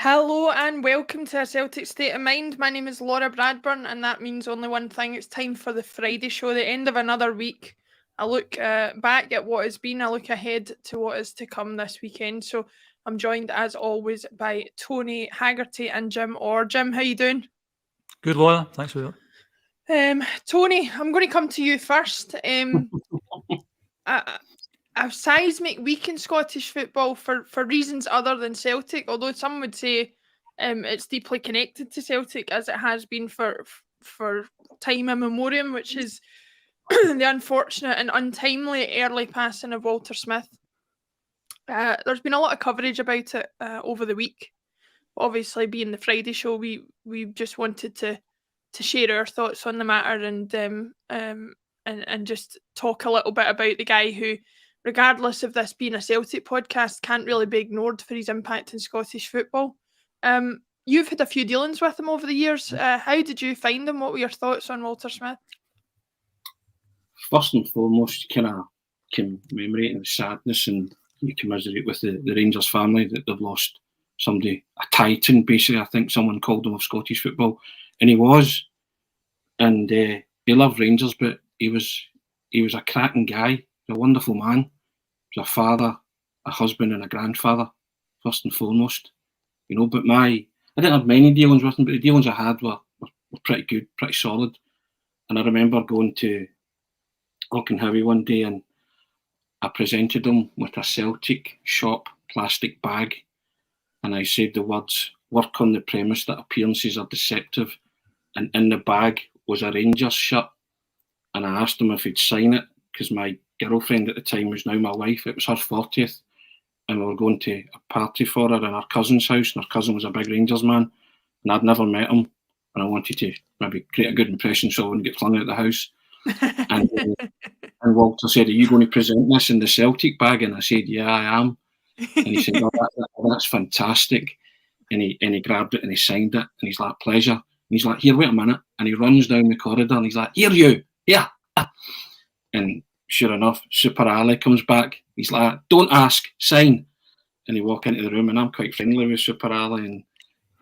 Hello and welcome to A Celtic State of Mind. My name is Laura Bradburn, and that means only one thing. It's time for the Friday show, the end of another week. I look back at what has been, I look ahead to what is to come this weekend. So I'm joined, as always, by Tony Haggerty and Jim Orr. Jim, how you doing? Good, Laura. Thanks for that. Tony, I'm going to come to you first. A seismic week in Scottish football for reasons other than Celtic, although some would say it's deeply connected to Celtic, as it has been for time immemorial, which is the unfortunate and untimely early passing of Walter Smith. There's been a lot of coverage about it over the week. Obviously, being the Friday show, we just wanted to share our thoughts on the matter and just talk a little bit about the guy who, regardless of this being a Celtic podcast, can't really be ignored for his impact in Scottish football. You've had a few dealings with him over the years. How did you find him? What were your thoughts on Walter Smith? First and foremost, kind of commemorating the sadness, and you commiserate with the Rangers family that they've lost somebody, a titan, basically. I think someone called him of Scottish football, and he was. And he loved Rangers, but he was a cracking guy, a wonderful man. He was a father, a husband, and a grandfather, first and foremost. But I didn't have many dealings with him, but the dealings I had were pretty good, pretty solid. And I remember going to Auchenhowie one day, and I presented him with a Celtic shop plastic bag, and I said the words, "Work on the premise that appearances are deceptive," and in the bag was a Rangers shirt, and I asked him if he'd sign it, because my girlfriend at the time was now my wife. It was her 40th, and we were going to a party for her in her cousin's house, and her cousin was a big Rangers man, and I'd never met him, and I wanted to maybe create a good impression so I wouldn't get flung out of the house. And Walter said, "Are you going to present this in the Celtic bag?" And I said, "Yeah, I am." And he said, that's fantastic. And he grabbed it and he signed it, and he's like, "Pleasure." And he's like, "Here, wait a minute." And he runs down the corridor and he's like, "Here, you, here." And sure enough, Super Ali comes back. He's like, "Don't ask, sign." And he walk into the room, and I'm quite friendly with Super Ali, and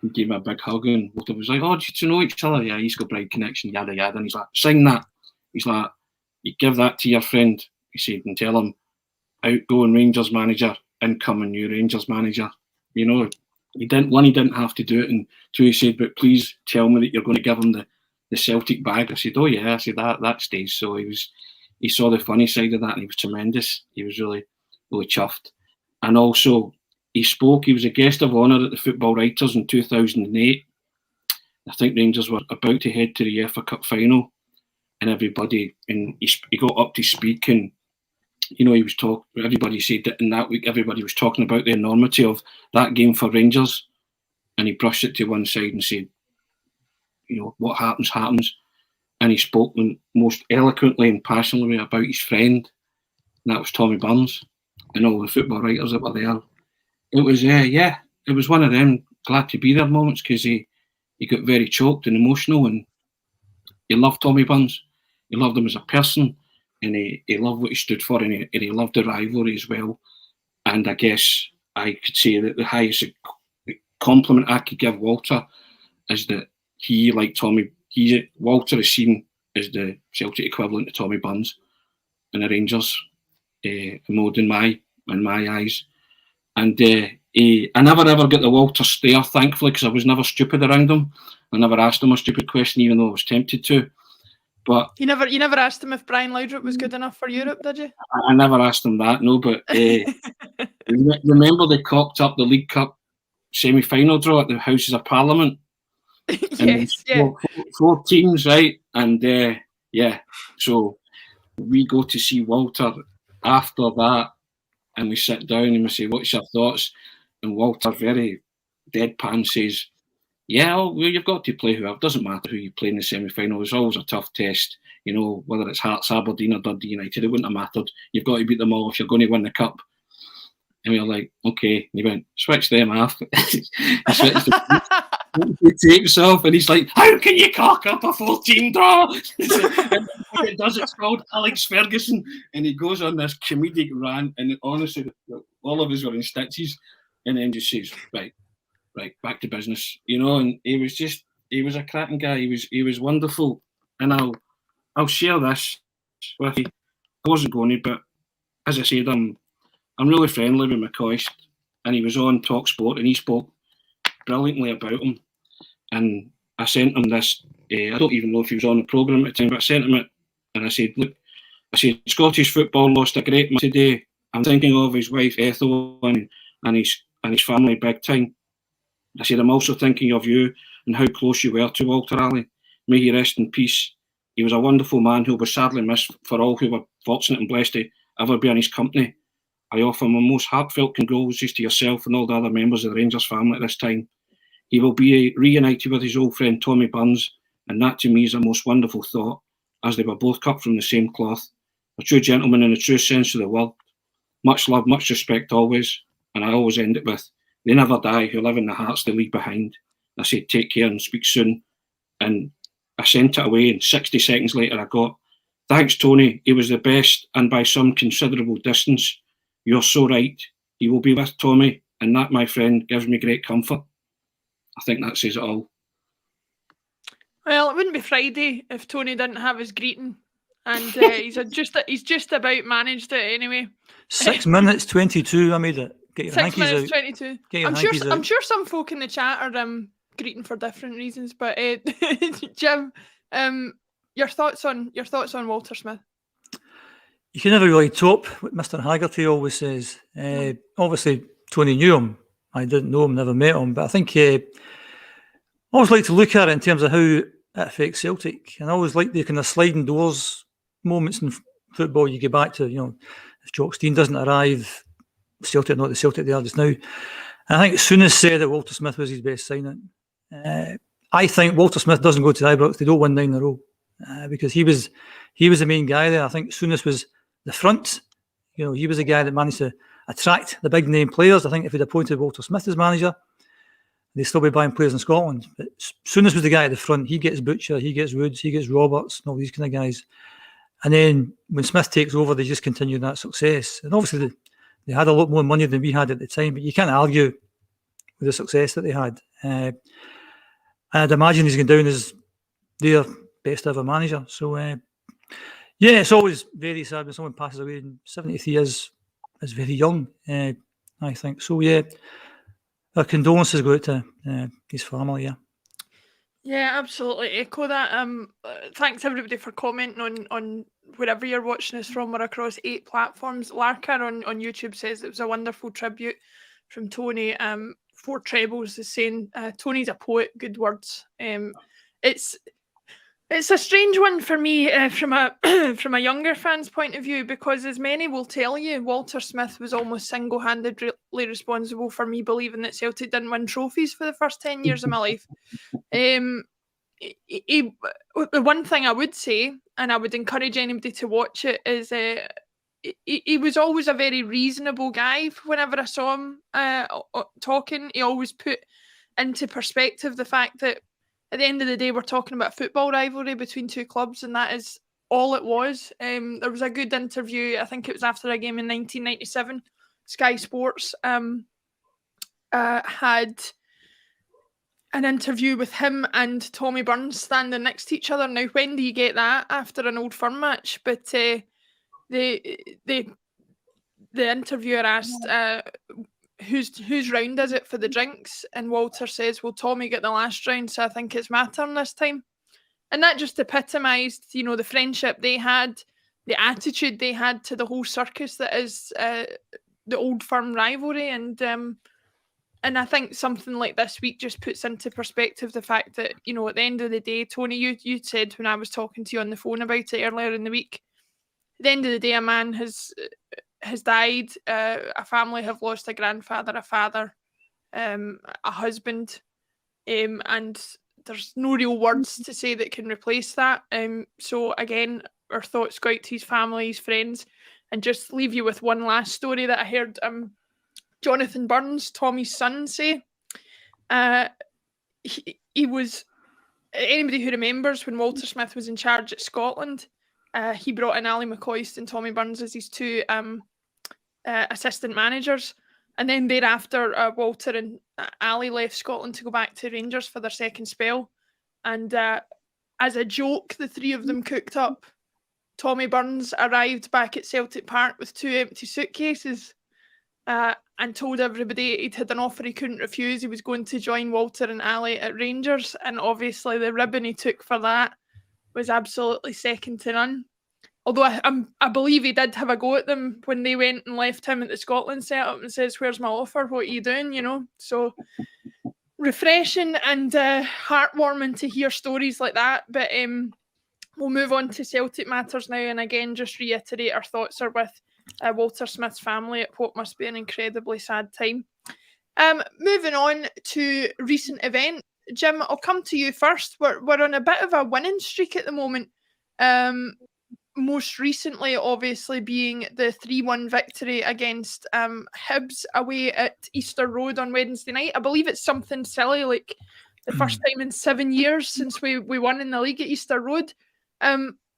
he gave me a big hug, and Walter was like, "Oh, do you know each other?" "Yeah, he's got Bride Connection, yada yada." And he's like, "Sign that." He's like, "You give that to your friend," he said, "and tell him, outgoing Rangers manager, incoming new Rangers manager." He didn't have to do it, and two, he said, "But please tell me that you're going to give him the Celtic bag." I said, "Oh yeah." I said, that stays. So he saw the funny side of that, and he was tremendous. He was really, really chuffed. And also, he was a guest of honour at the Football Writers in 2008. I think Rangers were about to head to the UEFA Cup final, and he got up to speak, and he was talking. Everybody said that in that week, everybody was talking about the enormity of that game for Rangers, and he brushed it to one side and said, "What happens, happens." And he spoke most eloquently and passionately about his friend, and that was Tommy Burns, and all the football writers that were there. It was, it was one of them glad to be there moments, because he got very choked and emotional, and he loved Tommy Burns. He loved him as a person, and he loved what he stood for, and he loved the rivalry as well. And I guess I could say that the highest compliment I could give Walter is that he, like Walter is seen as the Celtic equivalent to Tommy Burns and the Rangers, mould in my eyes. And I never ever got the Walter stare, thankfully, because I was never stupid around him. I never asked him a stupid question, even though I was tempted to. But you never asked him if Brian Laudrup was good enough for Europe, did you? I never asked him that, no. But remember they cocked up the League Cup semi-final draw at the Houses of Parliament? Yes, yeah. Four teams, right? And so we go to see Walter after that, and we sit down and we say, "What's your thoughts?" And Walter, very deadpan, says, "Yeah, well, you've got to play whoever. Doesn't matter who you play in the semi-final. It's always a tough test. Whether it's Hearts, Aberdeen or Dundee United, it wouldn't have mattered. You've got to beat them all if you're going to win the cup." And we were like, "Okay." And he went, "Switch them off." I switched the tapes off, and he's like, "How can you cock up a 4-team draw?" It does. It's called Alex Ferguson, and he goes on this comedic rant, and honestly, all of us were in stitches, and then just says, right, right, back to business, and he was a cracking guy. He was wonderful, and I'll share this with you. I wasn't going to, but as I said, I'm really friendly with McCoist, and he was on Talk Sport, and he spoke brilliantly about him. And I sent him this. I don't even know if he was on the programme at the time, but I sent him it, and I said, "Look, Scottish football lost a great man today. I'm thinking of his wife Ethel and his family big time. I said, I'm also thinking of you and how close you were to Walter Alley. May he rest in peace. He was a wonderful man who was sadly missed for all who were fortunate and blessed to ever be in his company. I offer my most heartfelt condolences to yourself and all the other members of the Rangers family at this time. He will be reunited with his old friend Tommy Burns, and that to me is a most wonderful thought, as they were both cut from the same cloth. A true gentleman in the true sense of the word. Much love, much respect always, and I always end it with, they never die who live in the hearts they leave behind. I said, take care and speak soon. And I sent it away, and 60 seconds later I got, thanks Tony, he was the best, and by some considerable distance. You're so right. He will be with Tommy, and that, my friend, gives me great comfort. I think that says it all. Well, it wouldn't be Friday if Tony didn't have his greeting, and he's just about managed it anyway. 6 minutes 22. I made it. Get your 6 hankies minutes out. 22. Get your I'm hankies out. sure some folk in the chat are greeting for different reasons, but Jim, your thoughts on Walter Smith? You can never really top what Mr. Haggerty always says. Obviously, Tony knew him. I didn't know him, never met him, but I think I always like to look at it in terms of how it affects Celtic, and I always like the kind of sliding doors moments in football. You get back to, if Jock Stein doesn't arrive, Celtic not the Celtic they are just now. And I think Souness said that Walter Smith was his best signing. I think Walter Smith doesn't go to the Ibrox, they don't win 9 in a row, because he was the main guy there. I think Souness was the front. He was the guy that managed to attract the big name players. I think if he'd appointed Walter Smith as manager, they'd still be buying players in Scotland. But Souness was the guy at the front. He gets Butcher, he gets Woods, he gets Roberts, and all these kind of guys. And then when Smith takes over, they just continue that success. And obviously they had a lot more money than we had at the time, but you can't argue with the success that they had. I'd imagine he's going down as their best ever manager. So, it's always very sad when someone passes away, and 73 is very young, I think. So, our condolences go out to his family, Yeah, absolutely echo that. Thanks everybody for commenting on wherever you're watching us from. We're across 8 platforms. Larkar on YouTube says it was a wonderful tribute from Tony. 4 Trebles is saying Tony's a poet. Good words. It's a strange one for me from a younger fan's point of view, because as many will tell you, Walter Smith was almost single-handedly responsible for me believing that Celtic didn't win trophies for the first 10 years of my life. The one thing I would say, and I would encourage anybody to watch it, is he was always a very reasonable guy. Whenever I saw him talking, he always put into perspective the fact that at the end of the day, we're talking about a football rivalry between 2 clubs, and that is all it was. There was a good interview, I think it was after a game in 1997. Sky Sports had an interview with him and Tommy Burns standing next to each other. Now, when do you get that after an Old Firm match? But the interviewer asked, whose round is it for the drinks? And Walter says, well, Tommy got the last round, so I think it's my turn this time. And that just epitomised, the friendship they had, the attitude they had to the whole circus that is the Old Firm rivalry. And I think something like this week just puts into perspective the fact that, at the end of the day, Tony, you said when I was talking to you on the phone about it earlier in the week, at the end of the day, a man has died, a family have lost a grandfather, a father, a husband, and there's no real words to say that can replace that. So again, our thoughts go out to his family, his friends, and just leave you with one last story that I heard Jonathan Burns, Tommy's son, say. He was, anybody who remembers when Walter Smith was in charge at Scotland, he brought in Ali McCoist and Tommy Burns as his 2 assistant managers. And then thereafter, Walter and Ali left Scotland to go back to Rangers for their second spell. And as a joke, the three of them cooked up. Tommy Burns arrived back at Celtic Park with 2 empty suitcases and told everybody he'd had an offer he couldn't refuse. He was going to join Walter and Ali at Rangers. And obviously the ribbon he took for that was absolutely second to none. Although I believe he did have a go at them when they went and left him at the Scotland setup and says, "Where's my offer? What are you doing?" You know, so refreshing and heartwarming to hear stories like that. But we'll move on to Celtic matters now, and again, just reiterate our thoughts are with Walter Smith's family at what must be an incredibly sad time. Moving on to recent events, Jim, I'll come to you first. We're on a bit of a winning streak at the moment. Most recently, obviously, being the 3-1 victory against Hibs away at Easter Road on Wednesday night. I believe it's something silly, like the first time in 7 years since we won in the league at Easter Road.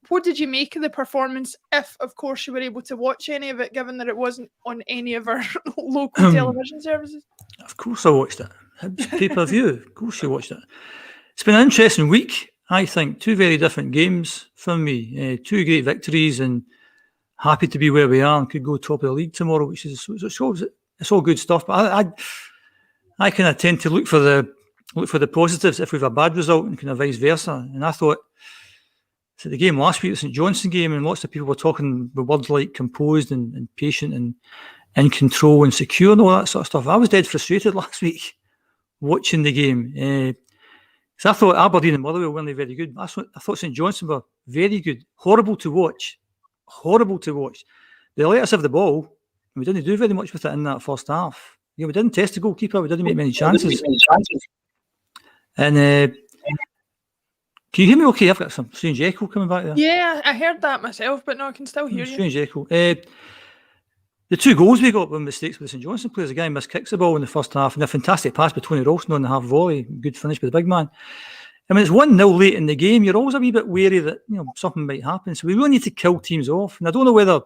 What did you make of the performance, if, of course, you were able to watch any of it, given that it wasn't on any of our local television services? Of course I watched it. Hibs pay-per-view. Of course you watched it. It's been an interesting week. I think 2 very different games for me. 2 great victories, and happy to be where we are and could go top of the league tomorrow, which is it's all good stuff. But I kind of tend to look for the positives if we've a bad result, and kind of vice versa. And I thought, so the game last week, the St Johnstone game, and lots of people were talking with words like composed and patient and in control and secure and all that sort of stuff. I was dead frustrated last week watching the game. So I thought Aberdeen and Motherwell weren't very good. I thought St Johnstone were very good. Horrible to watch. They let us have the ball, and we didn't do very much with it in that first half. We didn't test the goalkeeper. We didn't make many chances. And can you hear me okay? I've got some strange echo coming back there. Yeah, I heard that myself, but no, I can still hear you. Strange echo. The 2 goals we got were mistakes with the St Johnstone players. The guy miskicks the ball in the first half, and a fantastic pass by Tony Ralston on the half volley. Good finish by the big man. I mean, it's 1-0 late in the game. You're always a wee bit wary that something might happen. So we really need to kill teams off. And I don't know whether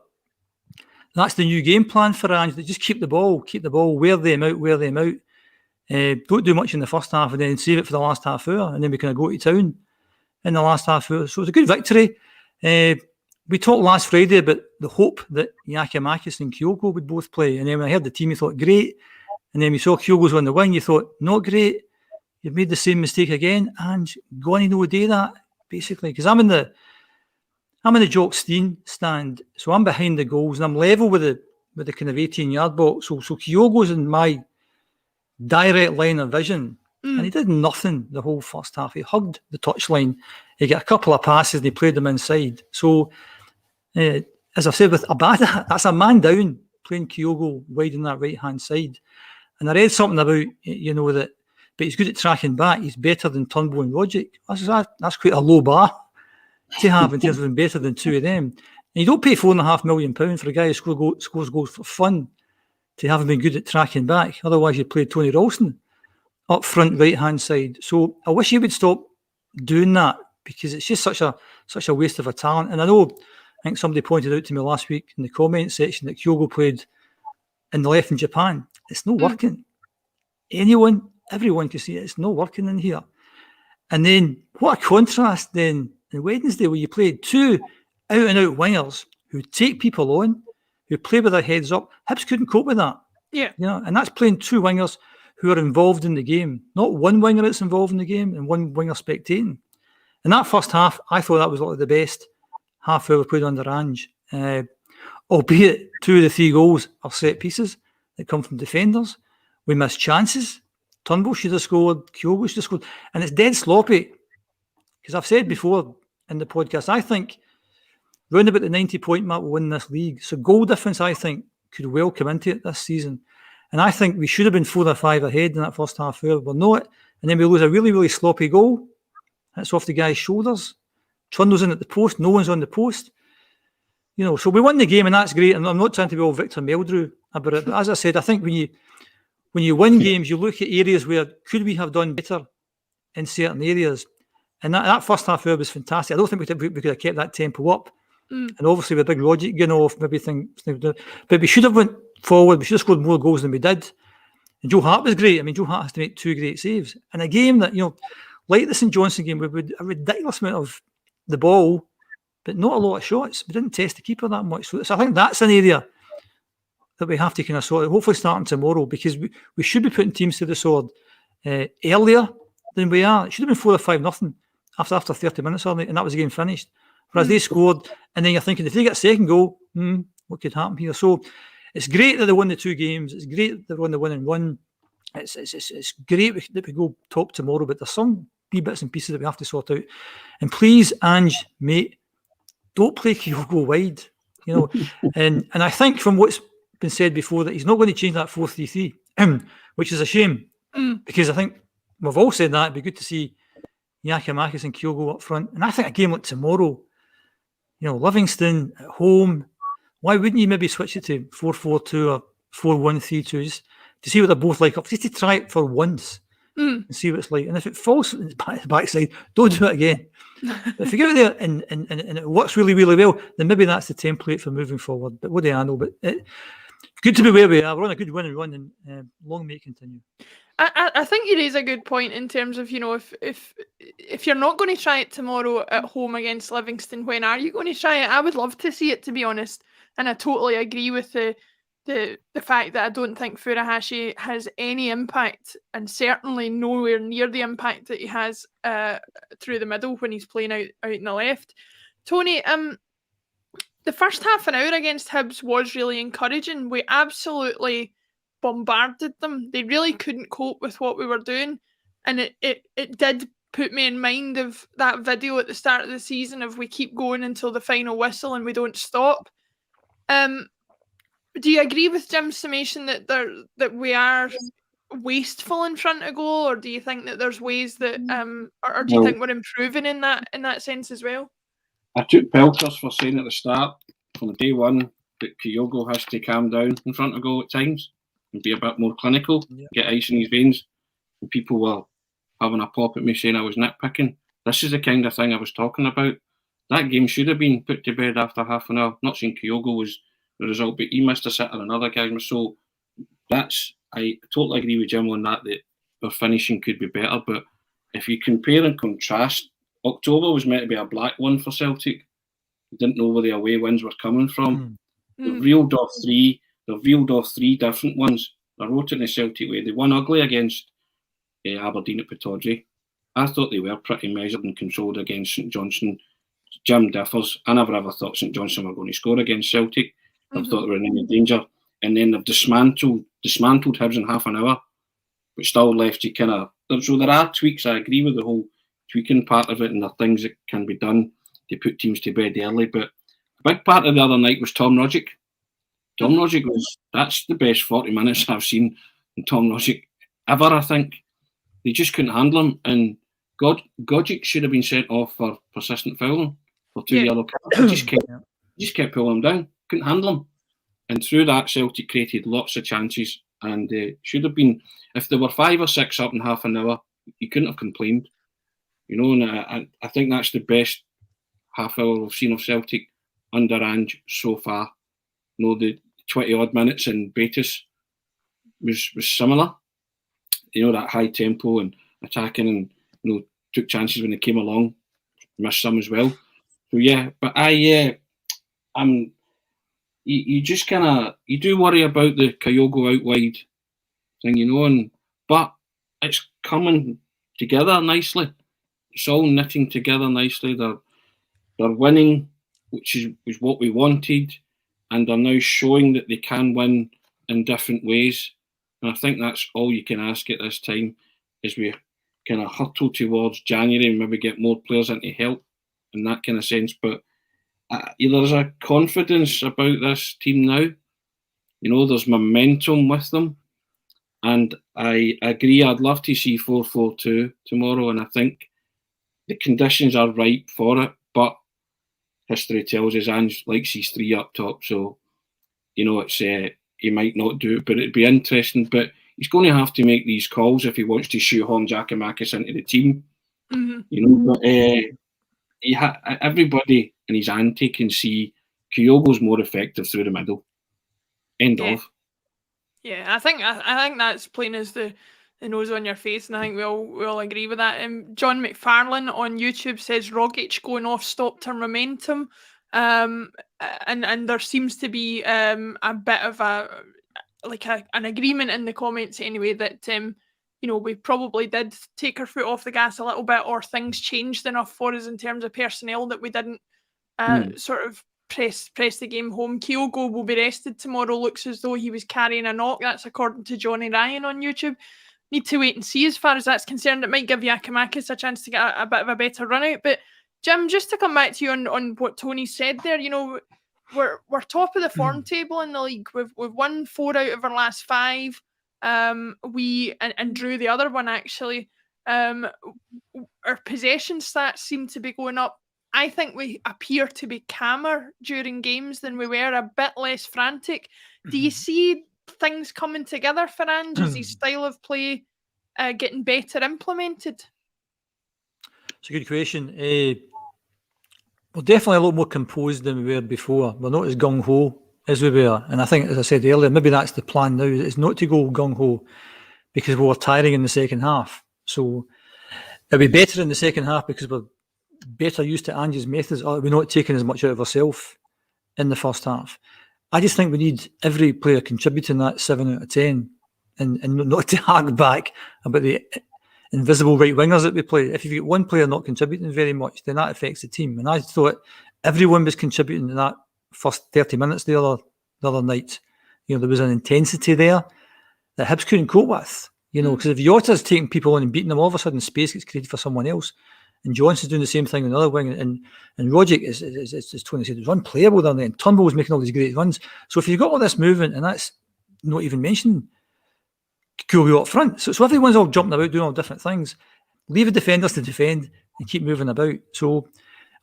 that's the new game plan for Ange. Just keep the ball, wear them out. Don't do much in the first half, and then save it for the last half hour, and then we kind of go to town in the last half hour. So it was a good victory. We talked last Friday about the hope that Giakoumakis and Kyogo would both play. And then when I heard the team, you thought, great. And then we saw Kyogo's on the wing, you thought, not great. You've made the same mistake again. And go on and no day that, basically. Because I'm in the Jock Stein stand. So I'm behind the goals and I'm level with the kind of 18-yard box. So Kyogo's in my direct line of vision. And he did nothing the whole first half. He hugged the touchline. He got a couple of passes and he played them inside. So, as I said, with Abada, that's a man down playing Kyogo wide on that right-hand side. And I read something about, that, but he's good at tracking back. He's better than Turnbull and Rogic. That's quite a low bar to have in terms of being better than 2 of them. And you don't pay £4.5 million for a guy who scores goals for fun to have him been good at tracking back. Otherwise, you played Tony Ralston up front right-hand side. So I wish he would stop doing that, because it's just such a waste of a talent. And I think somebody pointed out to me last week in the comment section that Kyogo played in the left in Japan. It's not working. Everyone can see it. It's not working in here. And then what a contrast then on Wednesday, where you played 2 out-and-out wingers who take people on, who play with their heads up. Hibs couldn't cope with that. Yeah. And that's playing 2 wingers who are involved in the game, not one winger that's involved in the game and one winger spectating. In that first half, I thought that was one of the best half hour we played under Ange. Albeit 2 of the 3 goals are set pieces that come from defenders. We missed chances. Turnbull should have scored, Kyogo should have scored, and it's dead sloppy. Because I've said before in the podcast, I think round about the 90-point mark we'll win this league. So goal difference, I think, could well come into it this season. And I think we should have been 4 or 5 ahead in that first half hour. We're not. And then we lose a really, really sloppy goal. It's off the guy's shoulders. Trundle's in at the post. No one's on the post. So we won the game, and that's great. And I'm not trying to be all Victor Meldrew about it. But as I said, I think when you win games, you look at areas where could we have done better in certain areas. And that first half hour was fantastic. I don't think we could have kept that tempo up. And obviously with big Logic going off, maybe but we should have went forward. We should have scored more goals than we did. And Joe Hart was great. I mean, Joe Hart has to make 2 great saves. In a game that, like the St Johnstone game, we had a ridiculous amount of the ball, but not a lot of shots. We didn't test the keeper that much. So I think that's an area that we have to kind of sort out, hopefully starting tomorrow, because we should be putting teams to the sword earlier than we are. It should have been 4 or 5-0 after 30 minutes, and that was the game finished. Whereas they scored, and then you're thinking, if they get a second goal, what could happen here? So it's great that they won the 2 games. It's great that they're on the winning run. It's great that we go top tomorrow, but there's some wee bits and pieces that we have to sort out. And please, Ange, mate, don't play Kyogo wide. And I think from what's been said before that he's not going to change that 4-3-3, which is a shame, because I think we've all said that it'd be good to see Giakoumakis and Kyogo up front. And I think a game like tomorrow, Livingston at home, why wouldn't you maybe switch it to 4-4-2 or 4-1-3-2 just to see what they're both like, just to try it for once and see what it's like. And if it falls in the backside, don't do it again. But if you get it there and it works really, really well, then maybe that's the template for moving forward. But what do I know? But good to be where we are. We're on a good winning run, and long may it continue. I think you raise a good point in terms of, if you're not going to try it tomorrow at home against Livingston, when are you going to try it? I would love to see it, to be honest. And I totally agree with the fact that I don't think Furuhashi has any impact, and certainly nowhere near the impact that he has through the middle when he's playing out in the left. Tony, the first half an hour against Hibs was really encouraging. We absolutely bombarded them. They really couldn't cope with what we were doing, and it did put me in mind of that video at the start of the season of we keep going until the final whistle and we don't stop. Do you agree with Jim's summation that we are wasteful in front of goal, or do you think that there's ways that or do you think we're improving in that sense as well? I took pelters for saying at the start from day one that Kyogo has to calm down in front of goal at times and be a bit more clinical, get ice in his veins. And people were having a pop at me saying I was nitpicking. This is the kind of thing I was talking about. That game should have been put to bed after half an hour. Not saying Kyogo was the result, but he missed a sitter and other guys. So I totally agree with Jim on that our finishing could be better. But if you compare and contrast, October was meant to be a black one for Celtic. We didn't know where the away wins were coming from. They've reeled off three different ones. I wrote it in the Celtic way. They won ugly against Aberdeen at Pittodrie. I thought they were pretty measured and controlled against St Johnstone. Jim differs. I never ever thought St Johnstone were going to score against Celtic. I thought they were in any danger. And then they've dismantled Hibs in half an hour, but still left you kind of... So there are tweaks. I agree with the whole tweaking part of it, and there are things that can be done to put teams to bed early. But a big part of the other night was Tom Rogic. Tom Rogic that's the best 40 minutes I've seen in Tom Rogic ever, I think. They just couldn't handle him. And Gogic should have been sent off for persistent fouling for 2 yellow cards. He just kept pulling him down. Couldn't handle him. And through that, Celtic created lots of chances. And should have been, if there were 5 or 6 up in half an hour, you couldn't have complained. And I think that's the best half hour we've seen of Celtic under Ange so far. The 20-odd minutes in Betis was similar. That high tempo and attacking, and took chances when they came along, missed some as well. So yeah, but you just you do worry about the Kyogo out wide thing, but it's coming together nicely. It's all knitting together nicely. They're winning, which is what we wanted, and they're now showing that they can win in different ways. And I think that's all you can ask at this time, as we kind of hurtle towards January and maybe get more players in to help in that kind of sense. But there's a confidence about this team now. There's momentum with them. And I agree, I'd love to see 4-4-2 tomorrow, and I think the conditions are ripe for it. But history tells us Ange likes his 3 up top, so it's he might not do it, but it'd be interesting. But he's going to have to make these calls if he wants to shoehorn Giakoumakis into the team. But everybody in his ante can see Kyogo's more effective through the middle. End of. Yeah, I think that's plain as the nose on your face, and I think we all agree with that. John McFarlane on YouTube says Rogic going off stopped her momentum, and there seems to be a bit of an agreement in the comments anyway that we probably did take our foot off the gas a little bit, or things changed enough for us in terms of personnel that we didn't sort of press the game home. Kyogo will be rested tomorrow. Looks as though he was carrying a knock. That's according to Johnny Ryan on YouTube. Need to wait and see as far as that's concerned. It might give Giakoumakis a chance to get a bit of a better run out. But Jim, just to come back to you on what Tony said there, we're top of the form table in the league. We've won 4 out of our last 5. We drew the other one actually. Our possession stats seem to be going up. I think we appear to be calmer during games than we were, a bit less frantic. Do you see things coming together for Ange? Is his style of play getting better implemented? It's a good question. We're definitely a lot more composed than we were before. We're not as gung-ho as we were. And I think, as I said earlier, maybe that's the plan now, is not to go gung-ho because we were tiring in the second half. So it'll be better in the second half because we're better used to Ange's methods, or we're not taking as much out of ourselves in the first half. I just think we need every player contributing that 7 out of 10 and not to hark back about the invisible right wingers that we play. If you've got one player not contributing very much, then that affects the team. And I thought everyone was contributing in that first 30 minutes the other night. There was an intensity there that Hibs couldn't cope with. Because if Yota's taking people on and beating them, all of a sudden space gets created for someone else. And Johnson's doing the same thing on the other wing. And Rogic, as Tony said, was unplayable down there. And Turnbull was making all these great runs. So if you've got all this movement, and that's not even mentioning Kyogo up front. So everyone's all jumping about, doing all different things. Leave the defenders to defend and keep moving about. So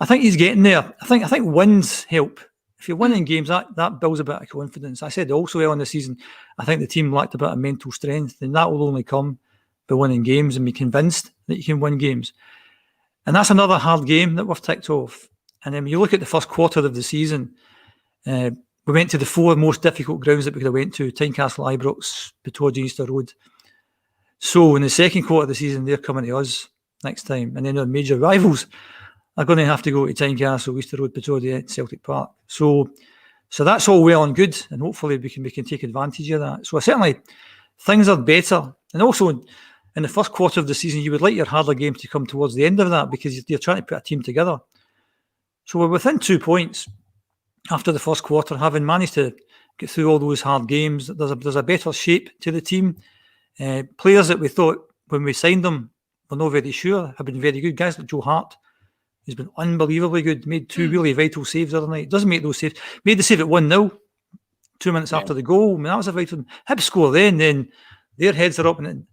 I think he's getting there. I think wins help. If you're winning games, that builds a bit of confidence. I said also early in the season, I think the team lacked a bit of mental strength, and that will only come by winning games and be convinced that you can win games. And that's another hard game that we've ticked off. And then when you look at the first quarter of the season, we went to the 4 most difficult grounds that we could have went to: Tynecastle, Ibrox, Pittodrie, Easter Road. So in the second quarter of the season, they're coming to us next time. And then our major rivals are going to have to go to Tynecastle, Easter Road, Pittodrie, Celtic Park. So that's all well and good. And hopefully we can take advantage of that. So certainly things are better. And also in the first quarter of the season, you would like your harder games to come towards the end of that because you're trying to put a team together. So we're within 2 points after the first quarter, having managed to get through all those hard games. There's a better shape to the team. Players that we thought when we signed them were not very sure have been very good. Guys like Joe Hart, who's been unbelievably good, made 2 really vital saves the other night. Doesn't make those saves. Made the save at 1-0, 2 minutes after the goal. I mean, that was a vital. Hibs score then their heads are up, and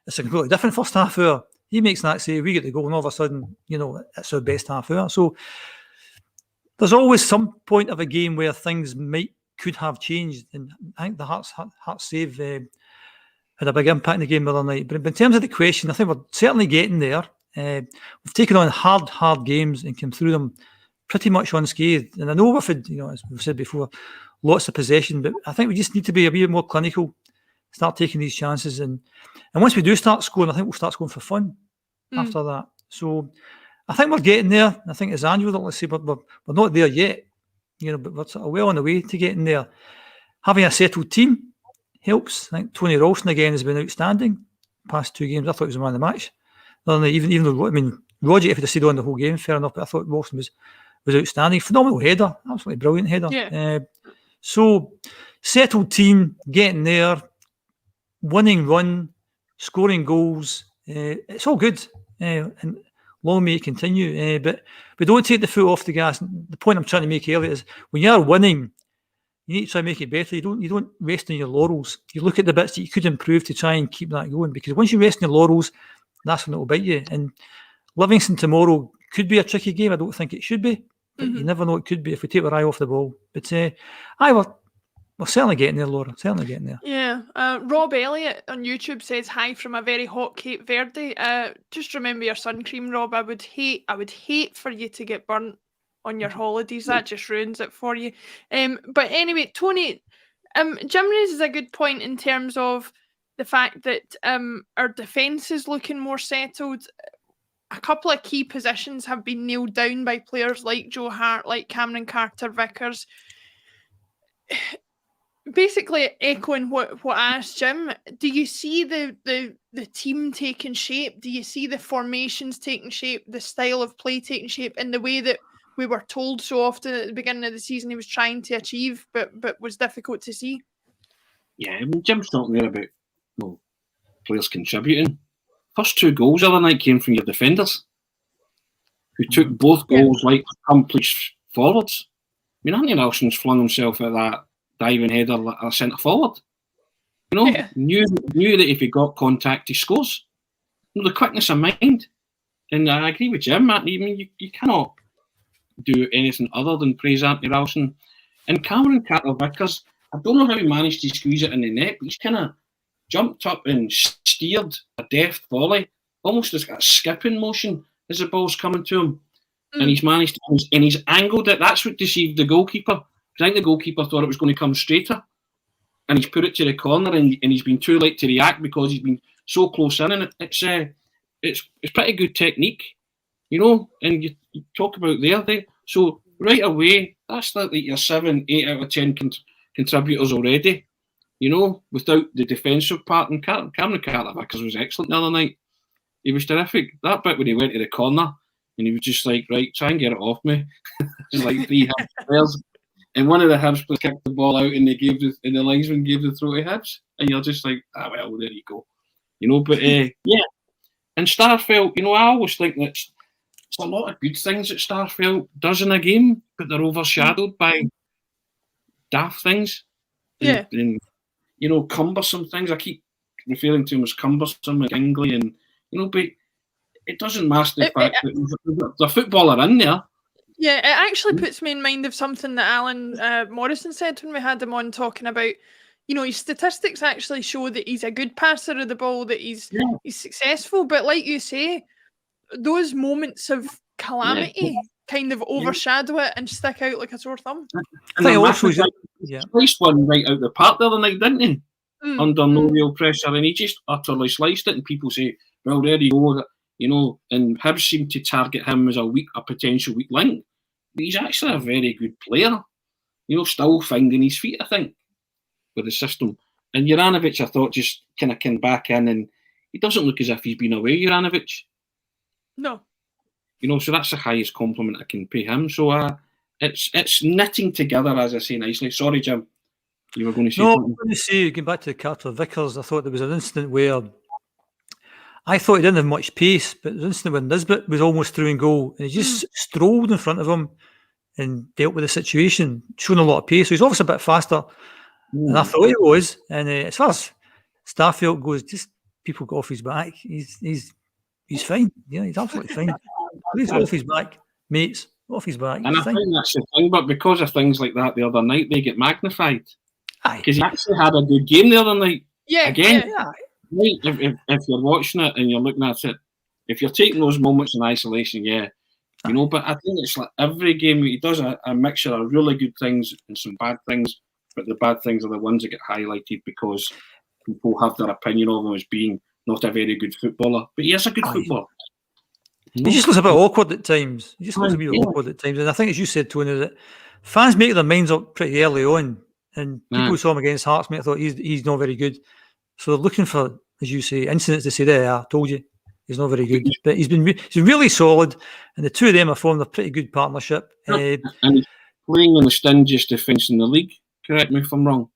it's a completely different first half hour. He makes that save, we get the goal, and all of a sudden, it's our best half hour. So there's always some point of a game where things could have changed, and I think the Hearts save had a big impact in the game the other night. But in terms of the question, I think we're certainly getting there. We've taken on hard games and come through them pretty much unscathed. And I know we've had, as we've said before, lots of possession, but I think we just need to be a bit more clinical, start taking these chances. And once we do start scoring, I think we'll start scoring for fun after that. So I think we're getting there. I think as Andrew would say, but we're not there yet, but we're sort of well on the way to getting there. Having a settled team helps. I think Tony Ralston again has been outstanding. Past 2 games, I thought he was the man of the match. Even though, Roger, if he'd have stayed on the whole game, fair enough, but I thought Ralston was outstanding. Phenomenal header, absolutely brilliant header. Yeah. So settled team, getting there, winning run, scoring goals. It's all good. And long may it continue. But we don't take the foot off the gas. The point I'm trying to make earlier is when you are winning, you need to try and make it better. You don't rest on your laurels. You look at the bits that you could improve to try and keep that going. Because once you rest on your laurels, that's when it will bite you. And Livingston tomorrow could be a tricky game. I don't think it should be. But you never know, it could be if we take our eye off the ball. But we're certainly getting there, Laura. Certainly getting there. Yeah. Rob Elliott on YouTube says, hi from a very hot Cape Verde. Just remember your sun cream, Rob. I would hate for you to get burnt on your holidays. That just ruins it for you. But anyway, Tony, Jim raises a good point in terms of the fact that our defence is looking more settled. A couple of key positions have been nailed down by players like Joe Hart, like Cameron Carter-Vickers. Basically, echoing what I asked Jim, do you see the team taking shape? Do you see the formations taking shape, the style of play taking shape in the way that we were told so often at the beginning of the season he was trying to achieve, but was difficult to see? Yeah, I mean, Jim's talking there about players contributing. First 2 goals the other night came from your defenders, who took both goals like accomplished forwards. I mean, Anthony Nelson's flung himself at that diving header like a centre forward. Knew that if he got contact, he scores. The quickness of mind. And I agree with Jim, Matt. I mean, you cannot do anything other than praise Anthony Nelson. And Cameron Carter-Vickers, I don't know how he managed to squeeze it in the net, but he's kind of jumped up and steered a deft volley, almost as a skipping motion as the ball's coming to him. And he's managed to, and he's angled it. That's what deceived the goalkeeper. I think the goalkeeper thought it was going to come straighter. And he's put it to the corner, and he's been too late to react because he's been so close in. And it's pretty good technique, and you talk about there. So right away, that's like your 7, 8 out of 10 contributors already, without the defensive part. And Cameron Carter-Vickers was excellent the other night. He was terrific. That bit when he went to the corner and he was just like, right, try and get it off me. It's like 3 Hibs players. And one of the Hibs players kicked the ball out and the linesman gave the throw to Hibs. And you're just like, well, there you go. But yeah. And Starfelt, I always think that it's a lot of good things that Starfelt does in a game, but they're overshadowed by daft things. Yeah. And cumbersome things. I keep referring to him as cumbersome and gangly, and but it doesn't mask the fact that there's a footballer in there. Yeah, it actually puts me in mind of something that Alan Morrison said when we had him on, talking about, his statistics actually show that he's a good passer of the ball, that he's successful. But like you say, those moments of calamity kind of overshadow it and stick out like a sore thumb. And he also sliced one right out the park the other night, didn't he? Under no real pressure, and he just utterly sliced it. And people say, well, there you go. And Hibs seem to target him as a potential weak link. But he's actually a very good player. Still finding his feet, I think, with the system. And Juranovic, I thought, just kind of came back in, and he doesn't look as if he's been away, Juranovic. No. So that's the highest compliment I can pay him. So it's knitting together, as I say nicely. Sorry, Jim. You were going to say something? No, I was going to say, going back to Carter-Vickers, I thought there was an incident where I thought he didn't have much pace, but the incident when Nisbet was almost through and goal, and he just strolled in front of him and dealt with the situation, showing a lot of pace. So he's obviously a bit faster than I thought he was. And as far as Starfelt goes, just people got off his back. He's fine. Yeah, he's absolutely fine. He's off his back, mates. Off his back. And I think that's the thing, but because of things like that the other night, they get magnified. Because he actually had a good game the other night. Yeah. Again. Yeah. Right, if you're watching it and you're looking at it, if you're taking those moments in isolation, but I think it's like every game he does a mixture of really good things and some bad things, but the bad things are the ones that get highlighted because people have their opinion of him as being not a very good footballer. But he is a good footballer. He just looks a bit awkward at times. Awkward at times. And I think, as you said, Tony, that fans make their minds up pretty early on. And people who saw him against Hearts, I thought he's not very good. So they're looking for, as you say, incidents to say, I told you, he's not very good. But he's been really solid, and the two of them have formed a pretty good partnership. And he's playing in the stingiest defence in the league. Correct me if I'm wrong.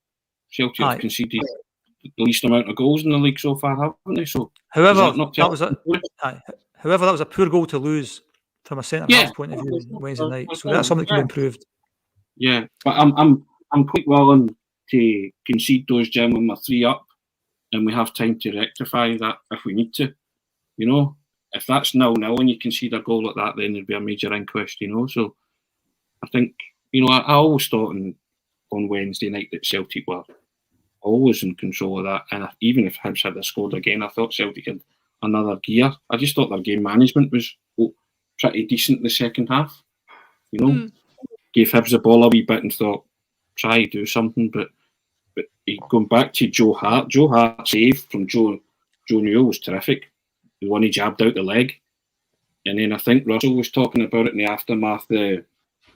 Celtic have conceded the least amount of goals in the league so far, haven't they? So, however, that was a poor goal to lose from a centre-half point of view Wednesday night. So that's something that can be improved. Yeah, but I'm quite willing to concede those, Jim, when we're 3 up. And we have time to rectify that if we need to. If that's 0-0 and you concede a goal like that, then there'd be a major inquest, So I think, I always thought on Wednesday night that Celtic were always in control of that. And even if Hibs had scored again, I thought Celtic had another gear. I just thought their game management was pretty decent the second half. Gave Hibs the ball a wee bit and thought, try to do something, but going back to Joe Hart's save from Joe Newell was terrific. The one he jabbed out the leg. And then I think Russell was talking about it in the aftermath, the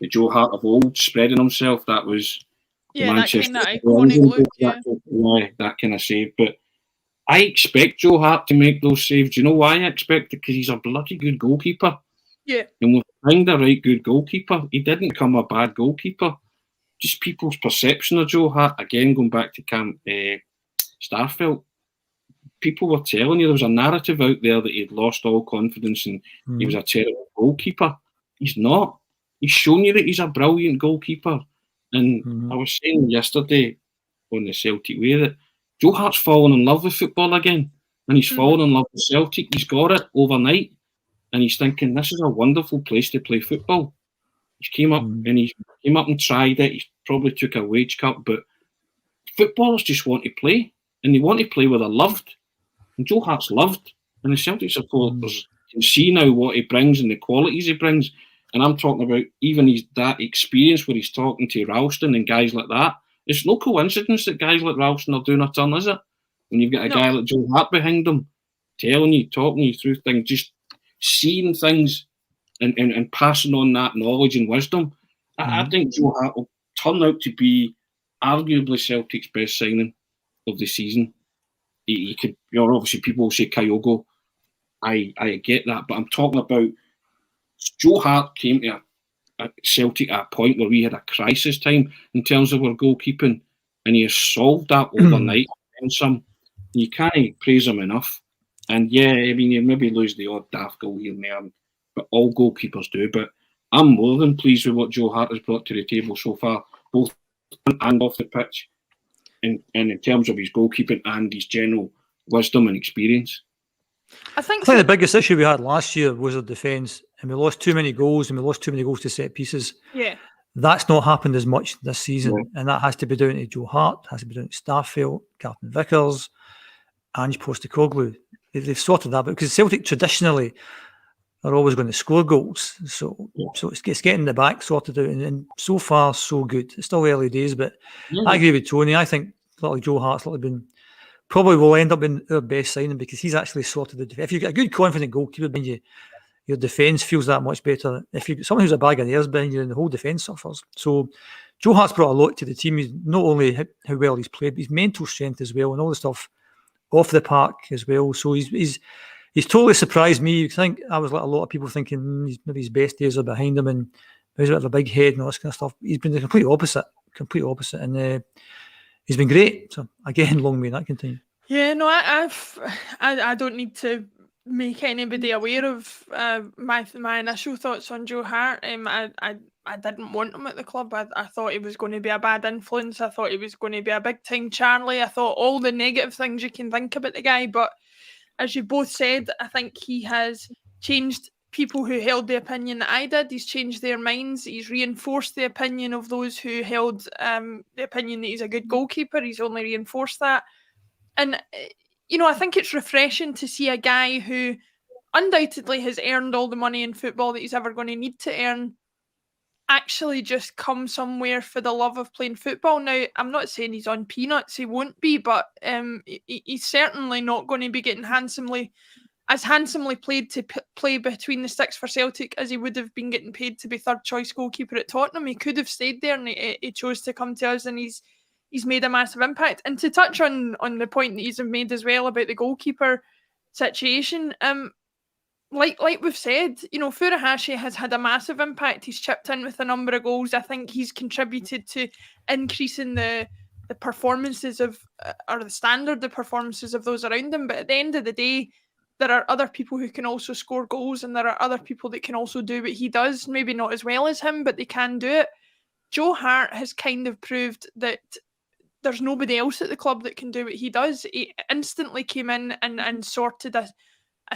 Joe Hart of old spreading himself. That was that Manchester kind of iconic look. That kind of save. But I expect Joe Hart to make those saves. Do you know why I expect it? Because he's a bloody good goalkeeper. Yeah. And we'll find a right good goalkeeper. He didn't become a bad goalkeeper. Just people's perception of Joe Hart, again, going back to Camp Starfelt, people were telling you there was a narrative out there that he'd lost all confidence and he was a terrible goalkeeper. He's not. He's shown you that he's a brilliant goalkeeper. And I was saying yesterday on the Celtic way that Joe Hart's fallen in love with football again. And he's fallen in love with Celtic. He's got it overnight. And he's thinking, this is a wonderful place to play football. He came up and tried it. He probably took a wage cut, but footballers just want to play, and they want to play where they're loved. And Joe Hart's loved, and the Celtic supporters can see now what he brings and the qualities he brings. And I'm talking about even that experience where he's talking to Ralston and guys like that. It's no coincidence that guys like Ralston are doing a turn, is it? When you've got a guy like Joe Hart behind them, telling you, talking you through things, just seeing things and passing on that knowledge and wisdom. I think Joe Hart will turn out to be arguably Celtic's best signing of the season. He could, obviously people will say Kyogo. I get that, but I'm talking about Joe Hart came to a Celtic at a point where we had a crisis time in terms of our goalkeeping, and he has solved that overnight. And you can't praise him enough. And yeah, I mean, you maybe lose the odd daft goal here and there, but all goalkeepers do. But I'm more than pleased with what Joe Hart has brought to the table so far, both on and off the pitch, and in terms of his goalkeeping and his general wisdom and experience. I think the biggest issue we had last year was our defence, and we lost too many goals, and we lost too many goals to set pieces. Yeah. That's not happened as much this season, and that has to be down to Joe Hart, has to be down to Starfelt, Captain Vickers, Ange Postecoglou. They've sorted that out, because Celtic traditionally are always going to score goals. So it's getting the back sorted out, and so far so good. It's still early days, but I agree with Tony. I think Joe Hart's probably will end up being our best signing, because he's actually sorted the defence. If you get a good, confident goalkeeper behind you, your defence feels that much better. If you get someone who's a bag of airs behind you, then the whole defence suffers. So Joe Hart's brought a lot to the team. He's not only how well he's played, but his mental strength as well, and all the stuff off the park as well. So he's totally surprised me. I think I was like a lot of people thinking maybe his best days are behind him and he's got a big head and all this kind of stuff. He's been the complete opposite, and he's been great. So again, long may that continue. Yeah, no, I don't need to make anybody aware of my initial thoughts on Joe Hart. I didn't want him at the club. I thought he was going to be a bad influence. I thought he was going to be a big time Charlie. I thought all the negative things you can think about the guy. But as you both said, I think he has changed people who held the opinion that I did. He's changed their minds. He's reinforced the opinion of those who held the opinion that he's a good goalkeeper. He's only reinforced that. And, I think it's refreshing to see a guy who undoubtedly has earned all the money in football that he's ever going to need to earn actually just come somewhere for the love of playing football. Now, I'm not saying he's on peanuts, he won't be, but he's certainly not going to be getting handsomely played to play between the sticks for Celtic as he would have been getting paid to be third choice goalkeeper at Tottenham. He could have stayed there, and he chose to come to us, and he's made a massive impact. And to touch on the point that he's made as well about the goalkeeper situation, like we've said, Furuhashi has had a massive impact. He's chipped in with a number of goals. I think he's contributed to increasing the performances of, or the standard of performances of those around him. But at the end of the day, there are other people who can also score goals, and there are other people that can also do what he does. Maybe not as well as him, but they can do it. Joe Hart has kind of proved that there's nobody else at the club that can do what he does. He instantly came in and sorted a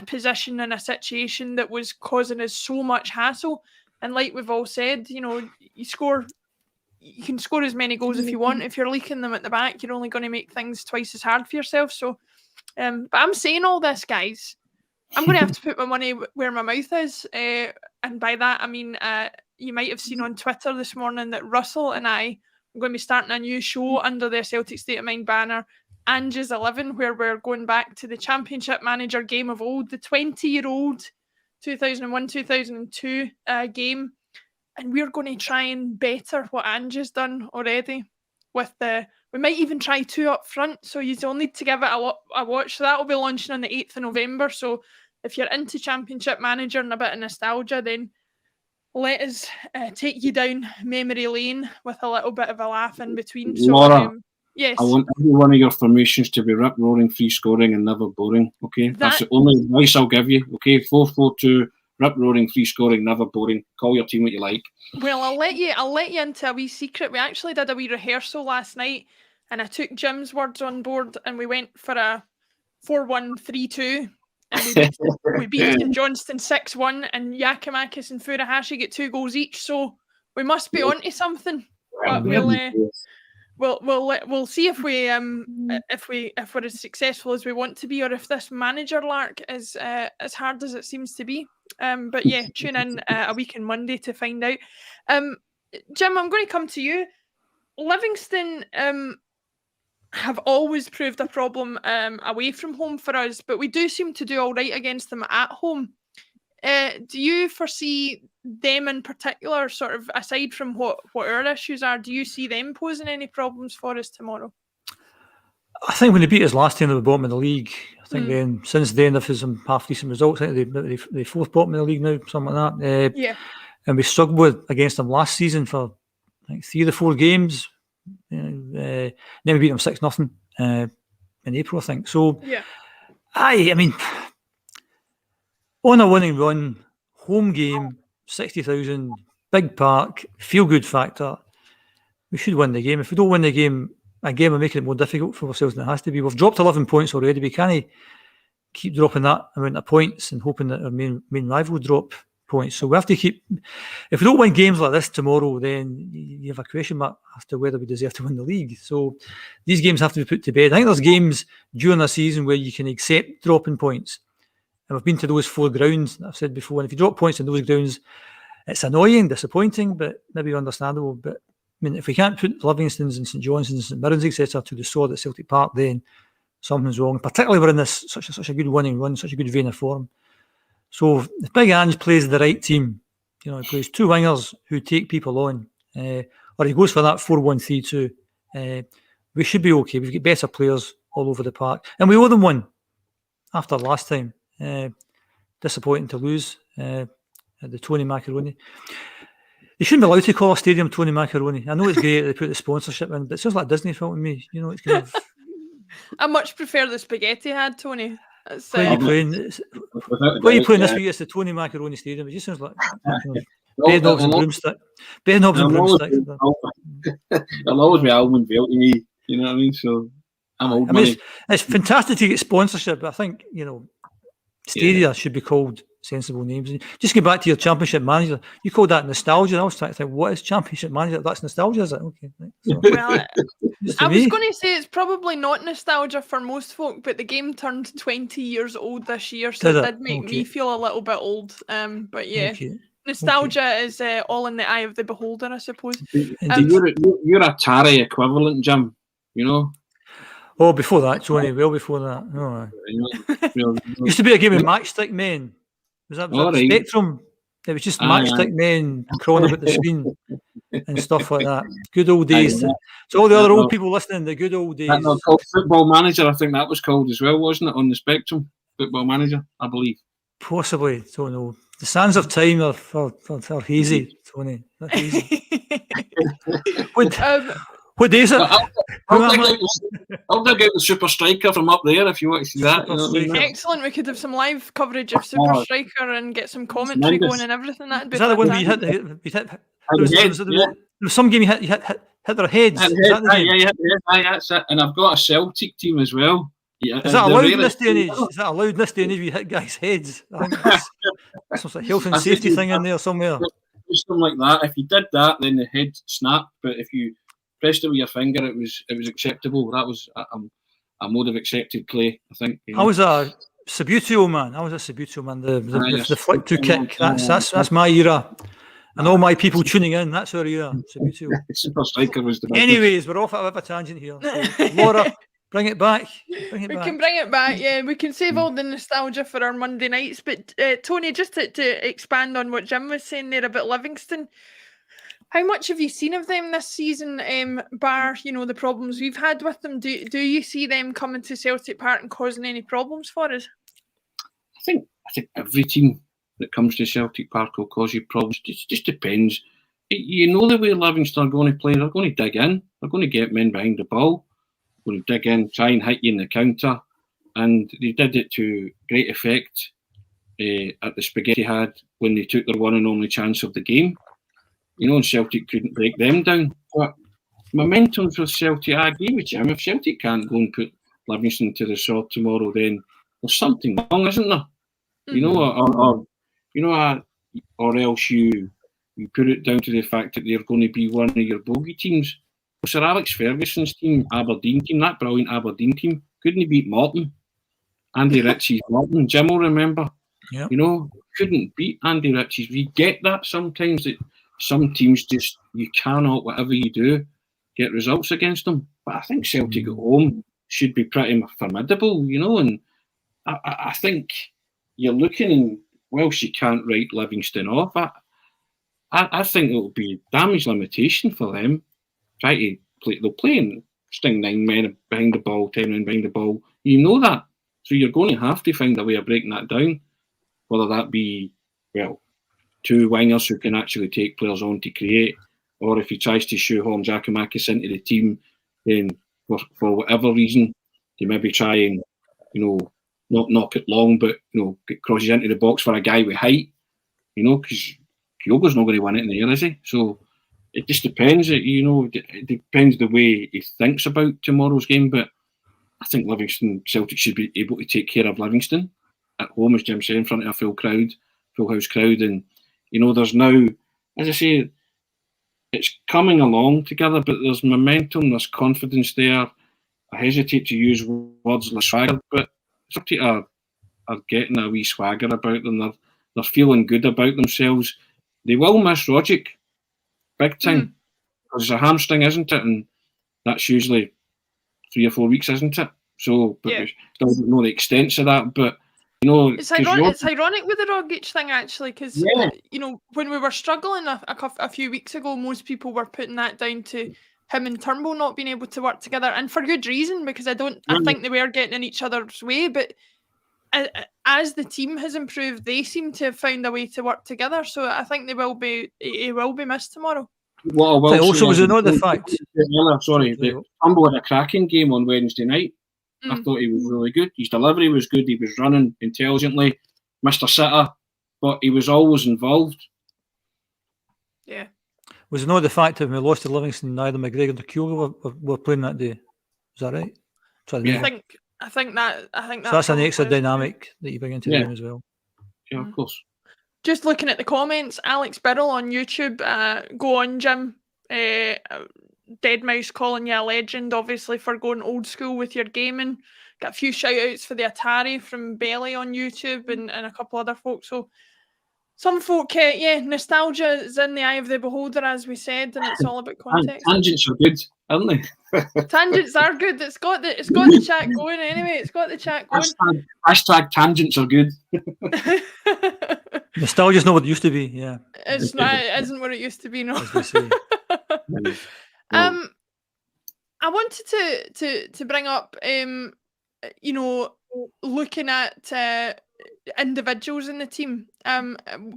position and a situation that was causing us so much hassle. And like we've all said, you can score as many goals if you want. If you're leaking them at the back, you're only going to make things twice as hard for yourself. So, but I'm saying all this, guys. I'm going to have to put my money where my mouth is. And by that, I mean, you might have seen on Twitter this morning that Russell and I going to be starting a new show under the Celtic State of Mind banner, Ange's 11, where we're going back to the Championship Manager game of old, the 20-year-old 2001-2002 game. And we're going to try and better what Ange's done already. We might even try 2 up front, so you don't need to give it a watch. So that will be launching on the 8th of November. So if you're into Championship Manager and a bit of nostalgia, then let us take you down memory lane with a little bit of a laugh in between. So, Laura, yes. I want every one of your formations to be rip-roaring, free-scoring and never boring, okay? That's the only advice I'll give you, okay? 4-4-2, rip-roaring, free-scoring, never boring. Call your team what you like. Well, I'll let you into a wee secret. We actually did a wee rehearsal last night, and I took Jim's words on board, and we went for a 4-1-3-2, and we beat St Johnstone 6-1, and Yakimakis and Furuhashi get 2 goals each. So we must be onto something. But we'll see if we're as successful as we want to be, or if this manager lark is as hard as it seems to be. But yeah, tune in a week on Monday to find out. Jim, I'm going to come to you. Livingston have always proved a problem away from home for us, but we do seem to do all right against them at home. Do you foresee them in particular, sort of aside from what our issues are, do you see them posing any problems for us tomorrow? I think when they beat us last time, they were bottom of the league. I think then since then they've had some half decent results. I think they 4th bottom of the league now, something like that. Yeah. And we struggled against them last season for I think 3 of the 4 games. Then we beat them 6-0 in April, I think. So yeah. I mean, on a winning run, home game, 60,000, big park, feel good factor. We should win the game. If we don't win the game, again, we're making it more difficult for ourselves than it has to be. We've dropped 11 points already. We can't keep dropping that amount of points and hoping that our main rival drop points. So we have to keep. If we don't win games like this tomorrow, then you have a question mark as to whether we deserve to win the league. So these games have to be put to bed. I think there's games during the season where you can accept dropping points. And we've been to those 4 grounds, I've said before, and if you drop points in those grounds, it's annoying, disappointing, but maybe understandable. But I mean, if we can't put Livingstons and St Johnstons and St Mirrens, etc., to the sword at Celtic Park, then something's wrong. Particularly we're in this such a good winning run, such a good vein of form. So if Big Ange plays the right team, he plays 2 wingers who take people on, or he goes for that 4-1-3-2, we should be okay. We've got better players all over the park, and we owe them one after last time. Disappointing to lose at the Tony Macaroni. They shouldn't be allowed to call a stadium Tony Macaroni. I know it's great they put the sponsorship in, but it sounds like a Disney film to me. It's kind of. I much prefer the spaghetti had, Tony. What are you playing this week? It's the Tony Macaroni Stadium. It just sounds like bed knobs and broomsticks. Bed knobs and broomsticks. It'll always be Almond Vale to me. You know what I mean? So I'm old money. It's fantastic to get sponsorship, but I think stadia should be called sensible names. Just go back to your Championship Manager. You called that nostalgia. I was trying to think, what is Championship Manager? That's nostalgia, is it? Okay. Right. So, well, I was going to say it's probably not nostalgia for most folk, but the game turned 20 years old this year, so it did make me feel a little bit old. But yeah, nostalgia is all in the eye of the beholder, I suppose. You're a Tarry equivalent, Jim. Oh, before that, Tony, well before that. Oh, used to be a game of matchstick men. Was that Spectrum? It was just matchstick men crawling about the screen and stuff like that. Good old days. So all the other old people listening, the good old days. That's called Football Manager, I think that was called as well, wasn't it, on the Spectrum? Football Manager, I believe. Possibly, don't know. The sands of time are hazy, Tony. They're hazy. What day is it? I'll dig out the Super Striker from up there if you want to see that. Excellent. We could have some live coverage of Super Striker and get some commentary going and everything. That'd be. Is that the one where you hit? There was some game you hit their heads. That's it. And I've got a Celtic team as well. Yeah, is that allowed in this day and age? Is that allowed in this day and age? We hit guys' heads. I think that's some sort of health and safety thing in there somewhere. Something like that. If you did that, then the head snapped. But if you pressed it with your finger, it was acceptable. That was a mode of accepted play, I think. I was a Sabutio man. The flick to kick. That's my era. And all my people tuning in, that's where you are. It's a beautiful. Super striker was the Anyways, we're off at a bit of a tangent here. So, Laura, bring it back. We can bring it back, yeah. We can save all the nostalgia for our Monday nights. But Tony, just to expand on what Jim was saying there about Livingston, how much have you seen of them this season, bar, the problems we've had with them? Do you see them coming to Celtic Park and causing any problems for us? I think every team that comes to Celtic Park will cause you problems. It just depends. You know the way Livingston are going to play. They're going to dig in. They're going to get men behind the ball. They're going to dig in, try and hit you in the counter. And they did it to great effect at the Spaghetti had when they took their one and only chance of the game. And Celtic couldn't break them down. But momentum for Celtic, I agree with Jim. If Celtic can't go and put Livingston to the sword tomorrow, then there's something wrong, isn't there? Or else you put it down to the fact that they're going to be one of your bogey teams. Sir Alex Ferguson's team, Aberdeen team, that brilliant Aberdeen team, couldn't beat Morton. Andy Ritchie's Morton. Jim will remember. Yep. Couldn't beat Andy Ritchie's. We get that sometimes, that some teams just, you cannot, whatever you do, get results against them. But I think Celtic at home should be pretty formidable, and I think you're looking, and whilst you can't write Livingston off, I think it'll be damage limitation for them. Try to play, they'll play and sting 9 men behind the ball, 10 men behind the ball. You know that. So you're going to have to find a way of breaking that down, whether that be, 2 wingers who can actually take players on to create, or if he tries to shoehorn Giakoumakis into the team, then for whatever reason, they maybe try and, not knock it long, but, get crosses into the box for a guy with height, because Kyogo's not going to win it in the air, is he? So it just depends, it depends the way he thinks about tomorrow's game, but I think Celtic should be able to take care of Livingston at home, as Jim said, in front of a full house crowd, and there's now, as I say, it's coming along together, but there's momentum, there's confidence there. I hesitate to use words like swagger, but Celtic are getting a wee swagger about them. They're feeling good about themselves. They will miss Rogic big time, because it's a hamstring, isn't it? And that's usually 3 or 4 weeks, isn't it? So, but we still don't know the extent of that, but it's ironic with the Rogic thing, actually, because when we were struggling a few weeks ago, most people were putting that down to him and Turnbull not being able to work together, and for good reason, because I think they were getting in each other's way. But as the team has improved, they seem to have found a way to work together. So I think he will be missed tomorrow. Well, also was another fact. That Turnbull had a cracking game on Wednesday night. I thought he was really good. His delivery was good. He was running intelligently, Mr. Sitter, but he was always involved. Yeah. Was it not the fact that when we lost to Livingston, neither McGregor nor Kyogo were playing that day? Is that right? I think that. So that's an extra dynamic that you bring into the game as well. Yeah, of course. Just looking at the comments, Alex Birrell on YouTube, go on, Jim. Deadmau5 calling you a legend, obviously, for going old school with your gaming. Got a few shout outs for the Atari from Belly on YouTube and a couple other folks. So some folk, nostalgia is in the eye of the beholder, as we said, and it's all about context. Tangents are good, aren't they? Tangents are good. It's got the chat going anyway. It's got the chat going. Hashtag tangents are good. Nostalgia's not what it used to be. Yeah, it's not. It isn't what it used to be. No. As we say. I wanted to bring up, looking at individuals in the team.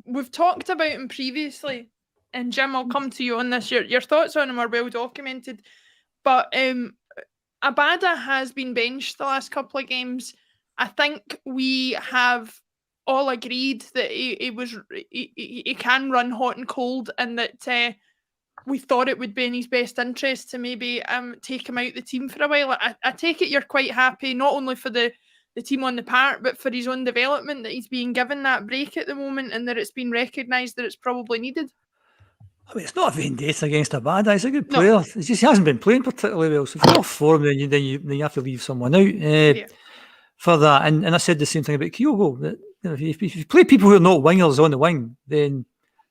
We've talked about him previously, and Jim, I'll come to you on this. Your thoughts on him are well documented, but Abada has been benched the last couple of games. I think we have all agreed that he can run hot and cold, and that we thought it would be in his best interest to maybe take him out the team for a while. I take it you're quite happy, not only for the team on the park, but for his own development, that he's being given that break at the moment, and that it's been recognised that it's probably needed. I mean, it's not a vendetta against Abada. He's a good player. No. It's just he hasn't been playing particularly well. So if you're off form, then you have to leave someone out for that. And I said the same thing about Kyogo. That if you play people who are not wingers on the wing, then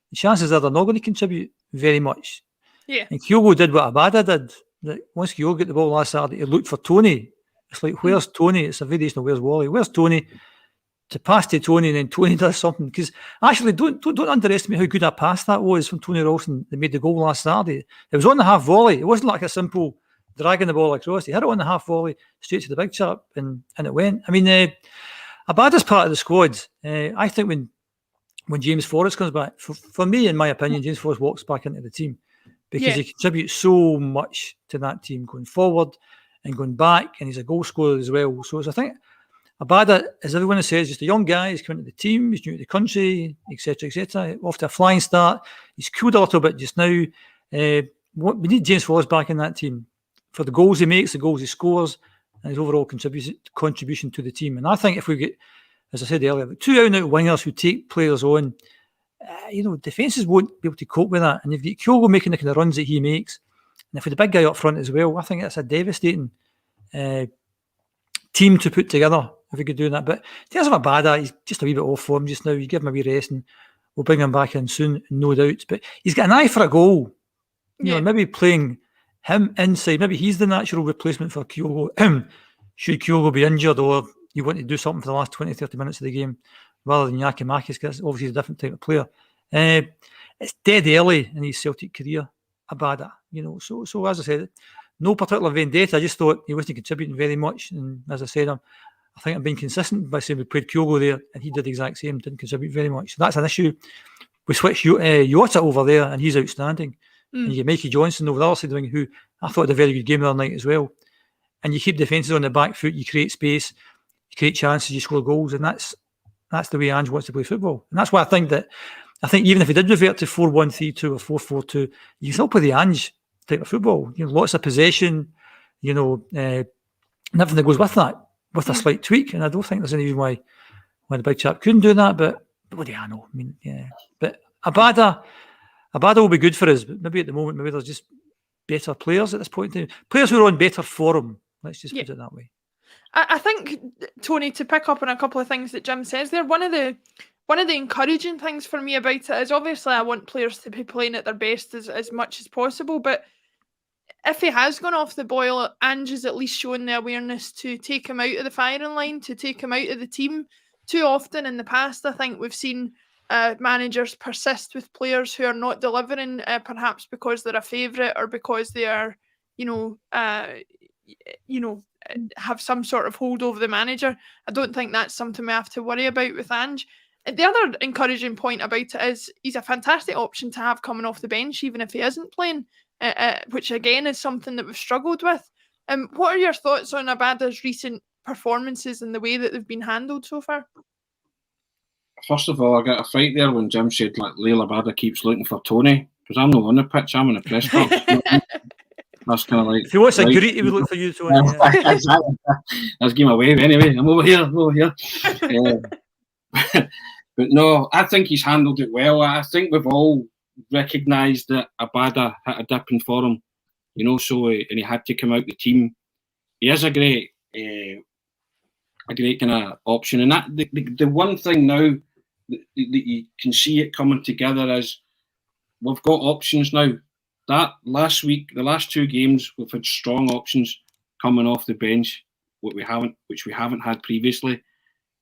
the chances are they're not going to contribute very much. Yeah. And Kyogo did what Abada did. That once Kyogo got the ball last Saturday, he looked for Tony. It's like, where's Tony? It's a variation of where's Wally? Where's Tony? To pass to Tony, and then Tony does something. Because actually, don't underestimate how good a pass that was from Tony Ralston that made the goal last Saturday. It was on the half volley. It wasn't like a simple dragging the ball across. He hit it on the half volley straight to the big chap, and it went. I mean, Abada's part of the squad. I think when James Forrest comes back, for me, in my opinion, James Forrest walks back into the team because he contributes so much to that team going forward and going back, and he's a goal scorer as well. So I think Abada, as everyone has said, is just a young guy. He's coming to the team. He's new to the country, etc. Off to a flying start. He's cooled a little bit just now. We need James Forrest back in that team for the goals he makes, the goals he scores, and his overall contribution to the team. And I think if we get, as I said earlier, 2 out-and-out wingers who take players on, defences won't be able to cope with that. And if you get Kyogo making the kind of runs that he makes, and if we the big guy up front as well, I think that's a devastating team to put together if we could do that. But in terms of Abada, he's just a wee bit off form just now. You give him a wee rest and we'll bring him back in soon, no doubt. But he's got an eye for a goal. You know, maybe playing him inside, maybe he's the natural replacement for Kyogo. Should Kyogo be injured, or you want to do something for the last 20, 30 minutes of the game rather than Yakimakis, because obviously he's a different type of player. It's dead early in his Celtic career, Abada. So as I said, no particular vendetta. I just thought he wasn't contributing very much. And as I said, I think I'm being consistent by saying we played Kyogo there and he did the exact same, didn't contribute very much. So that's an issue. We switched Jota over there and he's outstanding. And you get Mikey Johnson over the other side, who I thought had a very good game the other night as well. And you keep defences on the back foot, you create space, you create chances, you score goals, and that's the way Ange wants to play football. And that's why I think even if he did revert to 4-1-3-2 or 4-4-2, you can still play the Ange type of football. Lots of possession, and everything that goes with that, with a slight tweak. And I don't think there's any reason why the big chap couldn't do that. But what do I know? I mean, yeah. But Abada will be good for us. But maybe at the moment, maybe there's just better players at this point in time. Players who are on better form. Let's just put it that way. I think, Tony, to pick up on a couple of things that Jim says there, one of the encouraging things for me about it is obviously I want players to be playing at their best as much as possible, but if he has gone off the boil, Ange has at least shown the awareness to take him out of the firing line, to take him out of the team. Too often in the past, I think we've seen managers persist with players who are not delivering, perhaps because they're a favourite or because they are, have some sort of hold over the manager. I don't think that's something we have to worry about with Ange. The other encouraging point about it is he's a fantastic option to have coming off the bench, even if he isn't playing, which again is something that we've struggled with. What are your thoughts on Abada's recent performances and the way that they've been handled so far? First of all, I got a fright there when Jim said Liel Abada keeps looking for Tony, because I'm not on the pitch, I'm in the press box. That's kind of like, if he wants a greet, he would look for you, Tony. Exactly. Let's give him a wave anyway. I'm over here. But no, I think he's handled it well. I think we've all recognised that Abada hit a dip in form, and he had to come out the team. He is a great kind of option. And that the one thing now that you can see it coming together is we've got options now. That last week, the last 2 games, we've had strong options coming off the bench, which we haven't had previously.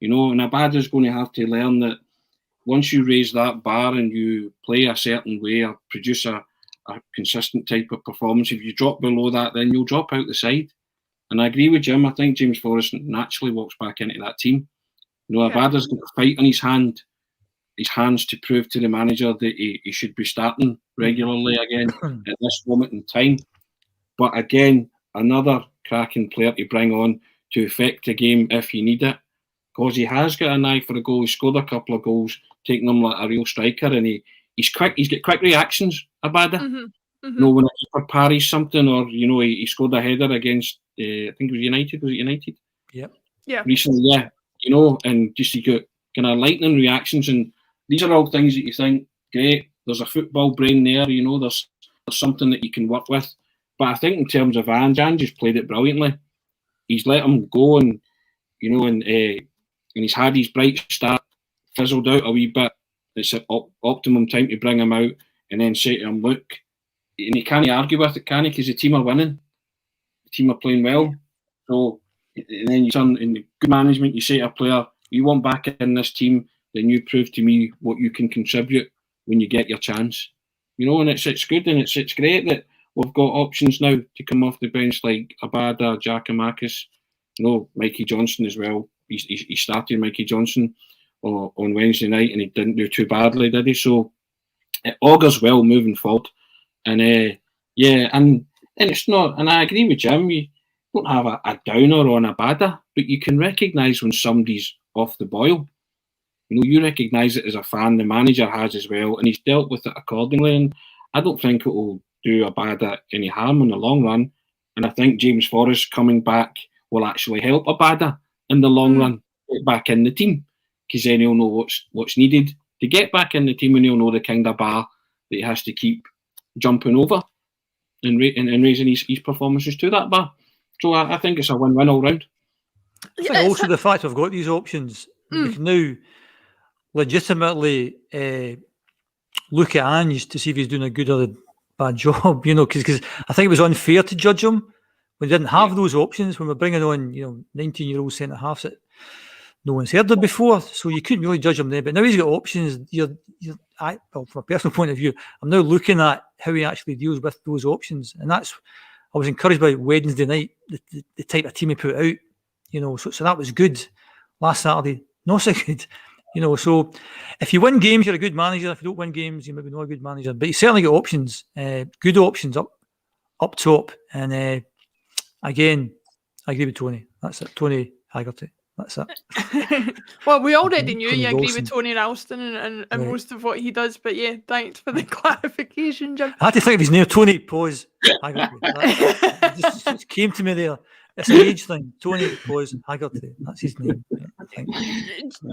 And Abada's going to have to learn that once you raise that bar and you play a certain way or produce a consistent type of performance, if you drop below that, then you'll drop out the side. And I agree with Jim. I think James Forrest naturally walks back into that team. Abada's got a fight on his hands to prove to the manager that he should be starting regularly again at this moment in time. But again, another cracking player to bring on to affect the game if you need it. Because he has got an eye for a goal. He scored a couple of goals, taking them like a real striker, and he's quick. He's got quick reactions, Abada. When a keeper parries something, or he scored a header against I think it was United. Was it United? Yeah. Recently, yeah. And just he got kind of lightning reactions, and these are all things that you think, great. There's a football brain there. There's something that you can work with. But I think in terms of Ange has played it brilliantly. He's let him go, and and he's had his bright start fizzled out a wee bit it's an optimum time to bring him out and then say to him, look, and he can't argue with it, can he? Because the team are winning. The team are playing well. So, and then you turn in good management, you say to a player, you want back in this team, then you prove to me what you can contribute when you get your chance. And it's good, and it's great that we've got options now to come off the bench like Abada, Giakoumakis, Mikey Johnson as well. He started Mikey Johnson on Wednesday night, and he didn't do too badly, did he? So it augurs well moving forward. And and it's not, and I agree with Jim, you don't have a downer on Abada, but you can recognise when somebody's off the boil. You recognise it as a fan, the manager has as well, and he's dealt with it accordingly. And I don't think it will do Abada any harm in the long run. And I think James Forrest coming back will actually help Abada in the long run get back in the team, because then he'll know what's needed to get back in the team, and he'll know the kind of bar that he has to keep jumping over and raising his performances to that bar. So I think it's a win-win all round. I think also the fact we've got these options, we can now legitimately look at Ange to see if he's doing a good or a bad job, because I think it was unfair to judge him when we didn't have those options, when we're bringing on 19-year-old centre-halves that no one's heard of before, so you couldn't really judge him then. But now he's got options. From a personal point of view, I'm now looking at how he actually deals with those options, and I was encouraged by Wednesday night, the type of team he put out, so that was good. Last Saturday, not so good. So if you win games, you're a good manager. If you don't win games, you're maybe not a good manager. But you certainly get options, good options up top. And again, I agree with Tony. That's it. Tony Haggerty. That's it. Well, we already knew Tony you agree Dawson. with Tony Ralston and Right. most of what he does. But yeah, thanks for the clarification, Jim. I had to think of his name. Tony Pause Haggerty. That just came to me there. It's an age thing. Tony Pause Haggerty. That's his name. I think.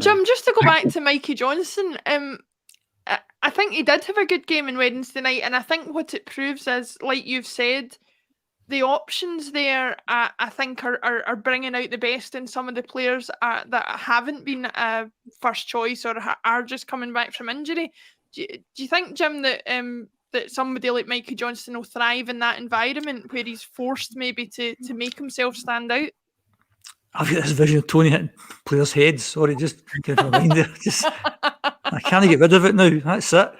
Jim, just to go back to Mikey Johnson, I think he did have a good game on Wednesday night, and I think what it proves is, like you've said, the options there, I think, are bringing out the best in some of the players that haven't been first choice or are just coming back from injury. Do you think, Jim, that that somebody like Mikey Johnson will thrive in that environment where he's forced maybe to make himself stand out? I've got this vision of Tony hitting players' heads. Sorry, just give a reminder. I can't get rid of it now. That's it.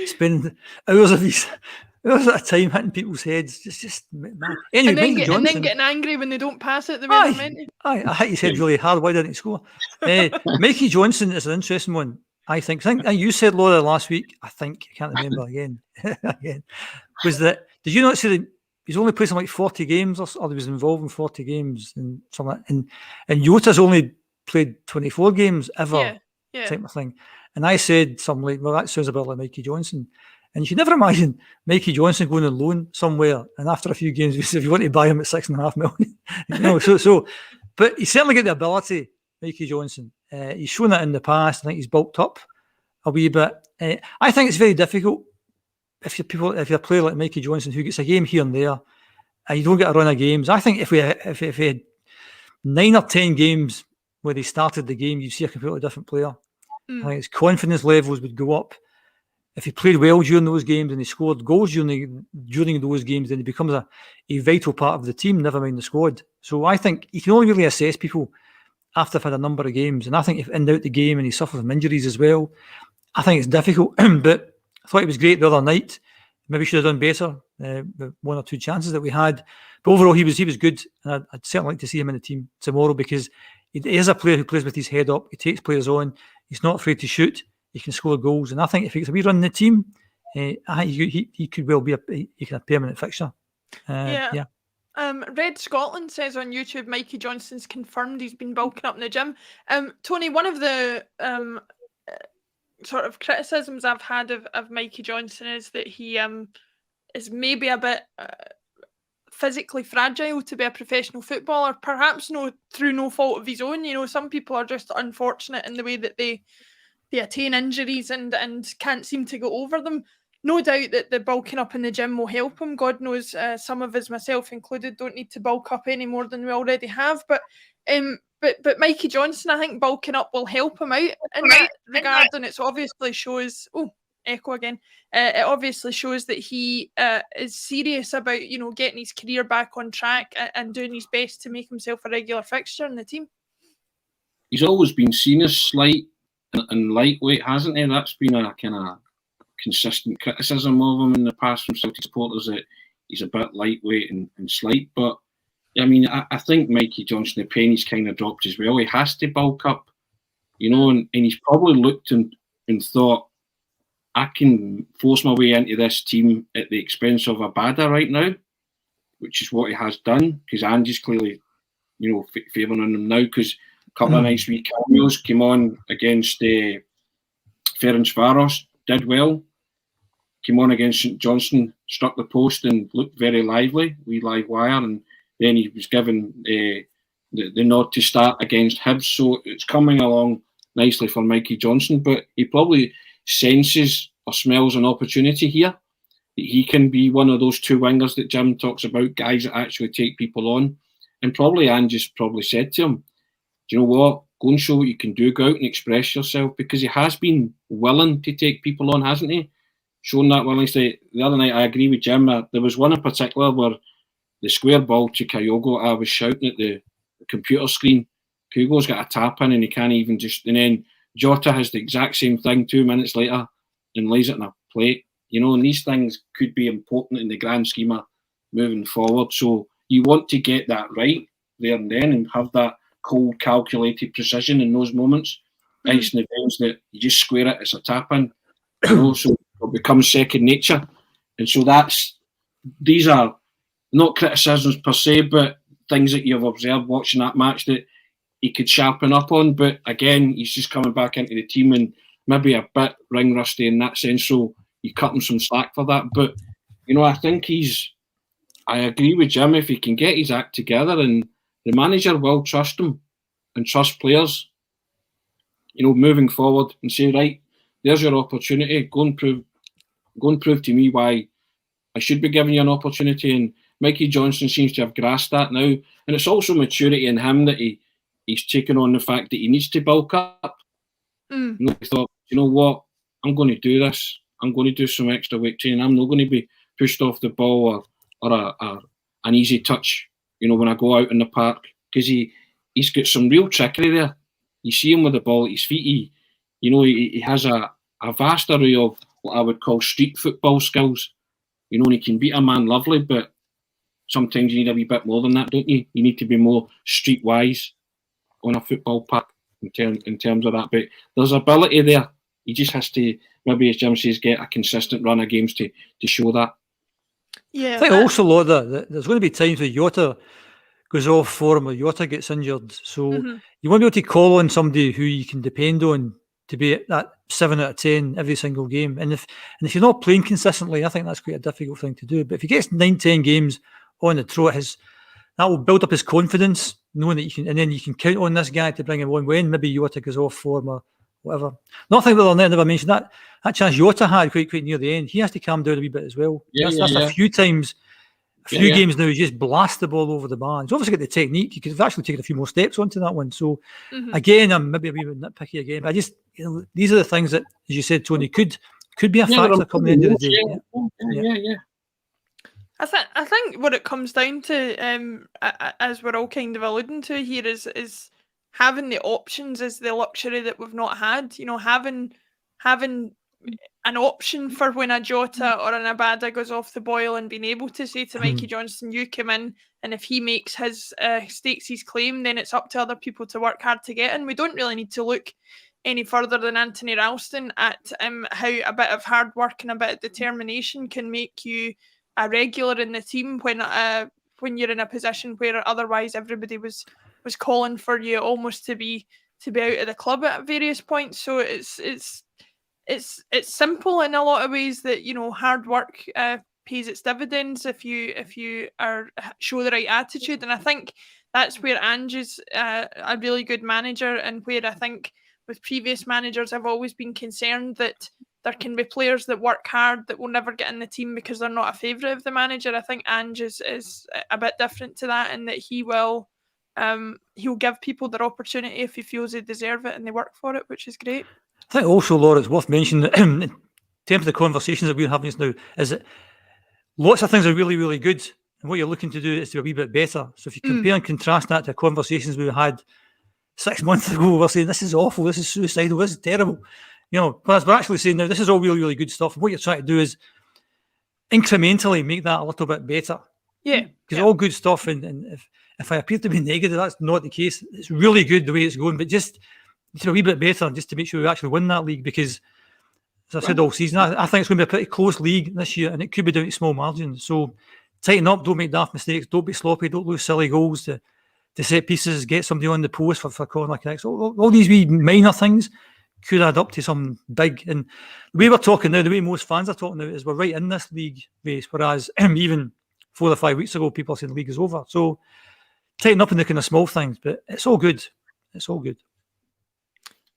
Spend hours at a time hitting people's heads. Just man. Anyway, and then getting angry when they don't pass it the way they're meant to. I hit his head really hard. Why didn't he score? Mikey Johnson is an interesting one. I think you said, Laura, last week. I can't remember again. Was that? Did you not say that he's only played some like 40 games, or he was involved in 40 games and something? And Yota's only played 24 games ever, type of thing. And I said something like, "Well, that sounds a bit like Mikey Johnson." And you should never imagine Mikey Johnson going on loan somewhere, and after a few games, if you want to buy him at $6.5 million, but he's certainly got the ability, Mikey Johnson. He's shown that in the past. I think he's bulked up a wee bit. I think it's very difficult if you're a player like Mikey Johnson who gets a game here and there, and you don't get a run of games. I think if we had 9 or 10 games where he started the game, you'd see a completely different player. I think his confidence levels would go up. If he played well during those games and he scored goals during those games, then he becomes a vital part of the team, never mind the squad. So I think you can only really assess people after they've had a number of games. And I think if in and out the game and he suffered from injuries as well, I think it's difficult. But I thought it was great the other night. Maybe should have done better with 1 or 2 chances that we had. But overall, he was good. And I'd certainly like to see him in the team tomorrow, because he is a player who plays with his head up. He takes players on. He's not afraid to shoot. He can score goals. And I think if he gets a wee run in the team, he could well be a permanent fixture. Red Scotland says on YouTube, Mikey Johnson's confirmed he's been bulking up in the gym. Tony, one of the sort of criticisms I've had of Mikey Johnson is that he is maybe a bit physically fragile to be a professional footballer, perhaps through no fault of his own. Some people are just unfortunate in the way that they attain injuries and can't seem to go over them. No doubt that the bulking up in the gym will help him. God knows some of us, myself included, don't need to bulk up any more than we already have. But But Mikey Johnson, I think bulking up will help him out in that regard, and it's obviously shows. Oh, echo again. It obviously shows that he is serious about getting his career back on track and doing his best to make himself a regular fixture in the team. He's always been seen as slight and lightweight, hasn't he? That's been a kind of consistent criticism of him in the past from Celtic supporters, that he's a bit lightweight and slight. But I mean, I think Mikey Johnson, the penny's kind of dropped as well. He has to bulk up, and he's probably looked and thought, I can force my way into this team at the expense of Abada right now, which is what he has done, because Andy's clearly, favouring him now, because a couple of nice wee cameos came on against Ferencvaros, did well, came on against St Johnstone, struck the post and looked very lively, wee live wire, and then he was given the nod to start against Hibs. So it's coming along nicely for Mikey Johnson, but he probably senses or smells an opportunity here that he can be one of those two wingers that Jim talks about, guys that actually take people on. And probably Ange's probably said to him, do you know what, go and show what you can do, go out and express yourself, because he has been willing to take people on, hasn't he? Shown that willingness. The other night, I agree with Jim, there was one in particular where the square ball to Kyogo, I was shouting at the computer screen, Kyogo's got a tap in and he can't even and then Jota has the exact same thing 2 minutes later and lays it in a plate. And these things could be important in the grand scheme of moving forward. So you want to get that right there and then and have that cold, calculated precision in those moments. Ice in the veins that you just square it, it's a tap in. So it becomes second nature. And so these are not criticisms per se, but things that you've observed watching that match that he could sharpen up on. But again, he's just coming back into the team and maybe a bit ring rusty in that sense. So you cut him some slack for that. But, I think I agree with Jim, if he can get his act together and the manager will trust him and trust players, moving forward and say, right, there's your opportunity. Go and prove to me why I should be giving you an opportunity. And Mikey Johnson seems to have grasped that now. And it's also maturity in him that he's taken on the fact that he needs to bulk up. He thought, you know what, I'm going to do this. I'm going to do some extra weight training. I'm not going to be pushed off the ball or an easy touch, when I go out in the park. Because he's got some real trickery there. You see him with the ball at his feet. He has a vast array of what I would call street football skills. And he can beat a man lovely, but sometimes you need a wee bit more than that, don't you? You need to be more streetwise on a football park in terms of that. But there's ability there. He just has to, maybe as Jim says, get a consistent run of games to show that. Yeah, I think also, Lauder, that there's going to be times where Jota goes off form or Jota gets injured. So you want to be able to call on somebody who you can depend on to be at that 7 out of 10 every single game. And if you're not playing consistently, I think that's quite a difficult thing to do. But if he gets 9-10 games on the trot, that will build up his confidence, knowing that you can, and then you can count on this guy to bring him on when maybe Jota goes off form or whatever. Nothing that I never mentioned that chance Jota had quite near the end. He has to calm down a wee bit as well. That's a few times. A few games now, he's just blast the ball over the bar. He's obviously got the technique. He could have actually taken a few more steps onto that one. So, again, I'm maybe a wee bit nitpicky again. But I just, these are the things that, as you said, Tony, could be a factor coming into the day. I think what it comes down to, as we're all kind of alluding to here, is having the options is the luxury that we've not had. Having an option for when a Jota or an Abada goes off the boil and being able to say to Mikey Johnson, you come in, and if he makes stakes his claim, then it's up to other people to work hard to get in. We don't really need to look any further than Anthony Ralston at how a bit of hard work and a bit of determination can make you a regular in the team when you're in a position where otherwise everybody was calling for you almost to be out of the club at various points. So it's simple in a lot of ways that hard work pays its dividends if you show the right attitude, and I think that's where Ange is a really good manager, and where I think with previous managers I've always been concerned that there can be players that work hard that will never get in the team because they're not a favourite of the manager. I think Ange is a bit different to that, in that he will he'll give people their opportunity if he feels they deserve it and they work for it, which is great. I think also, Laura, it's worth mentioning that in terms of the conversations that we're having just now, is that lots of things are really, really good. And what you're looking to do is to be a wee bit better. So if you compare and contrast that to conversations we had 6 months ago, we're saying, this is awful, this is suicidal, this is terrible. You know, whereas we're actually saying now, this is all really, really good stuff. And what you're trying to do is incrementally make that a little bit better. Yeah. Because all good stuff, and if I appear to be negative, that's not the case. It's really good the way it's going, but just a wee bit better, just to make sure we actually win that league. Because, as I've said all season, I think it's going to be a pretty close league this year, and it could be down to small margins. So tighten up, don't make daft mistakes, don't be sloppy, don't lose silly goals to set pieces, get somebody on the post for corner kicks. All these wee minor things could add up to something big. And the way we're talking now, the way most fans are talking now, is we're right in this league race, whereas even 4 or 5 weeks ago, people are saying the league is over. So tighten up in the kind of small things, but it's all good. It's all good.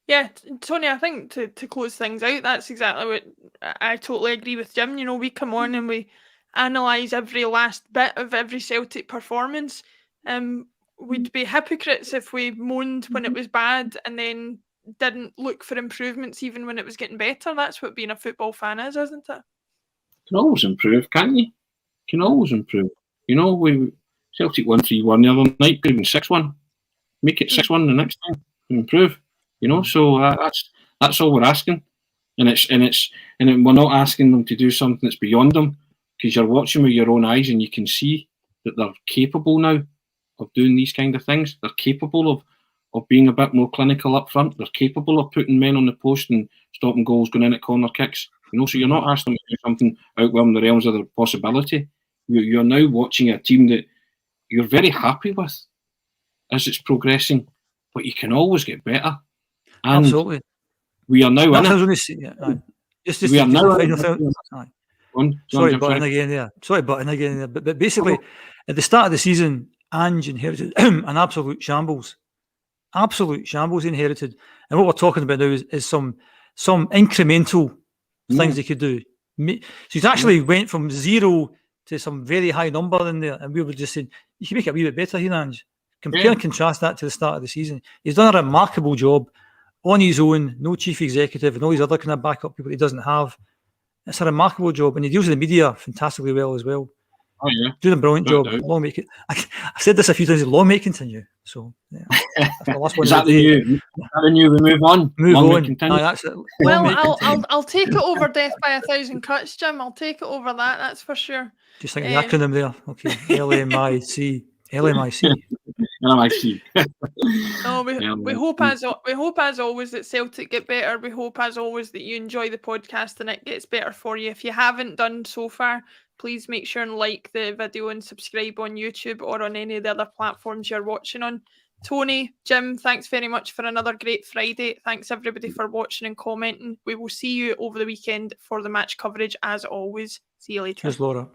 Yeah, Tony, I think to close things out, that's exactly what I totally agree with Jim. You know, we come on and we analyse every last bit of every Celtic performance. We'd be hypocrites if we moaned when it was bad and then didn't look for improvements even when it was getting better. That's what being a football fan is, isn't it? You can always improve, can't you? You can always improve. You know, Celtic won 3-1 the other night, could have been 6-1. Make it 6-1 the next time and improve. You know, so that's all we're asking, and we're not asking them to do something that's beyond them, because you're watching with your own eyes and you can see that they're capable now of doing these kind of things. They're capable of being a bit more clinical up front. They're capable of putting men on the post and stopping goals going in at corner kicks. You know, so you're not asking them to do something outwhelming the realms of their possibility. You're now watching a team that you're very happy with as it's progressing, but you can always get better. And absolutely, we are now in it. We are now in it. Sorry, button again there. But basically, at the start of the season, Ange inherited an absolute shambles. Absolute shambles inherited. And what we're talking about now is some incremental things they could do. So he's actually went from 0 to some very high number in there, and we were just saying, you can make it a wee bit better here, Ange. Compare and contrast that to the start of the season. He's done a remarkable job on his own, no chief executive and all these other kind of backup people he doesn't have. It's a remarkable job, and he deals with the media fantastically well as well. Oh yeah, doing a brilliant job. Long may I've said this a few times. Long may it continue. So yeah, that's the last one. Is that the new? We move on. Move on. That's it. Well, I'll take it over Death by 1,000 Cuts, Jim. I'll take it over that. That's for sure. Just think of the acronym there. Okay, LMIC. LMIC. No, we hope as always that Celtic get better. We hope as always that you enjoy the podcast and it gets better for you. If you haven't done so far, please make sure and like the video and subscribe on YouTube or on any of the other platforms you're watching on. Tony, Jim, thanks very much for another great Friday. Thanks everybody for watching and commenting. We will see you over the weekend for the match coverage as always. See you later. Cheers, Laura.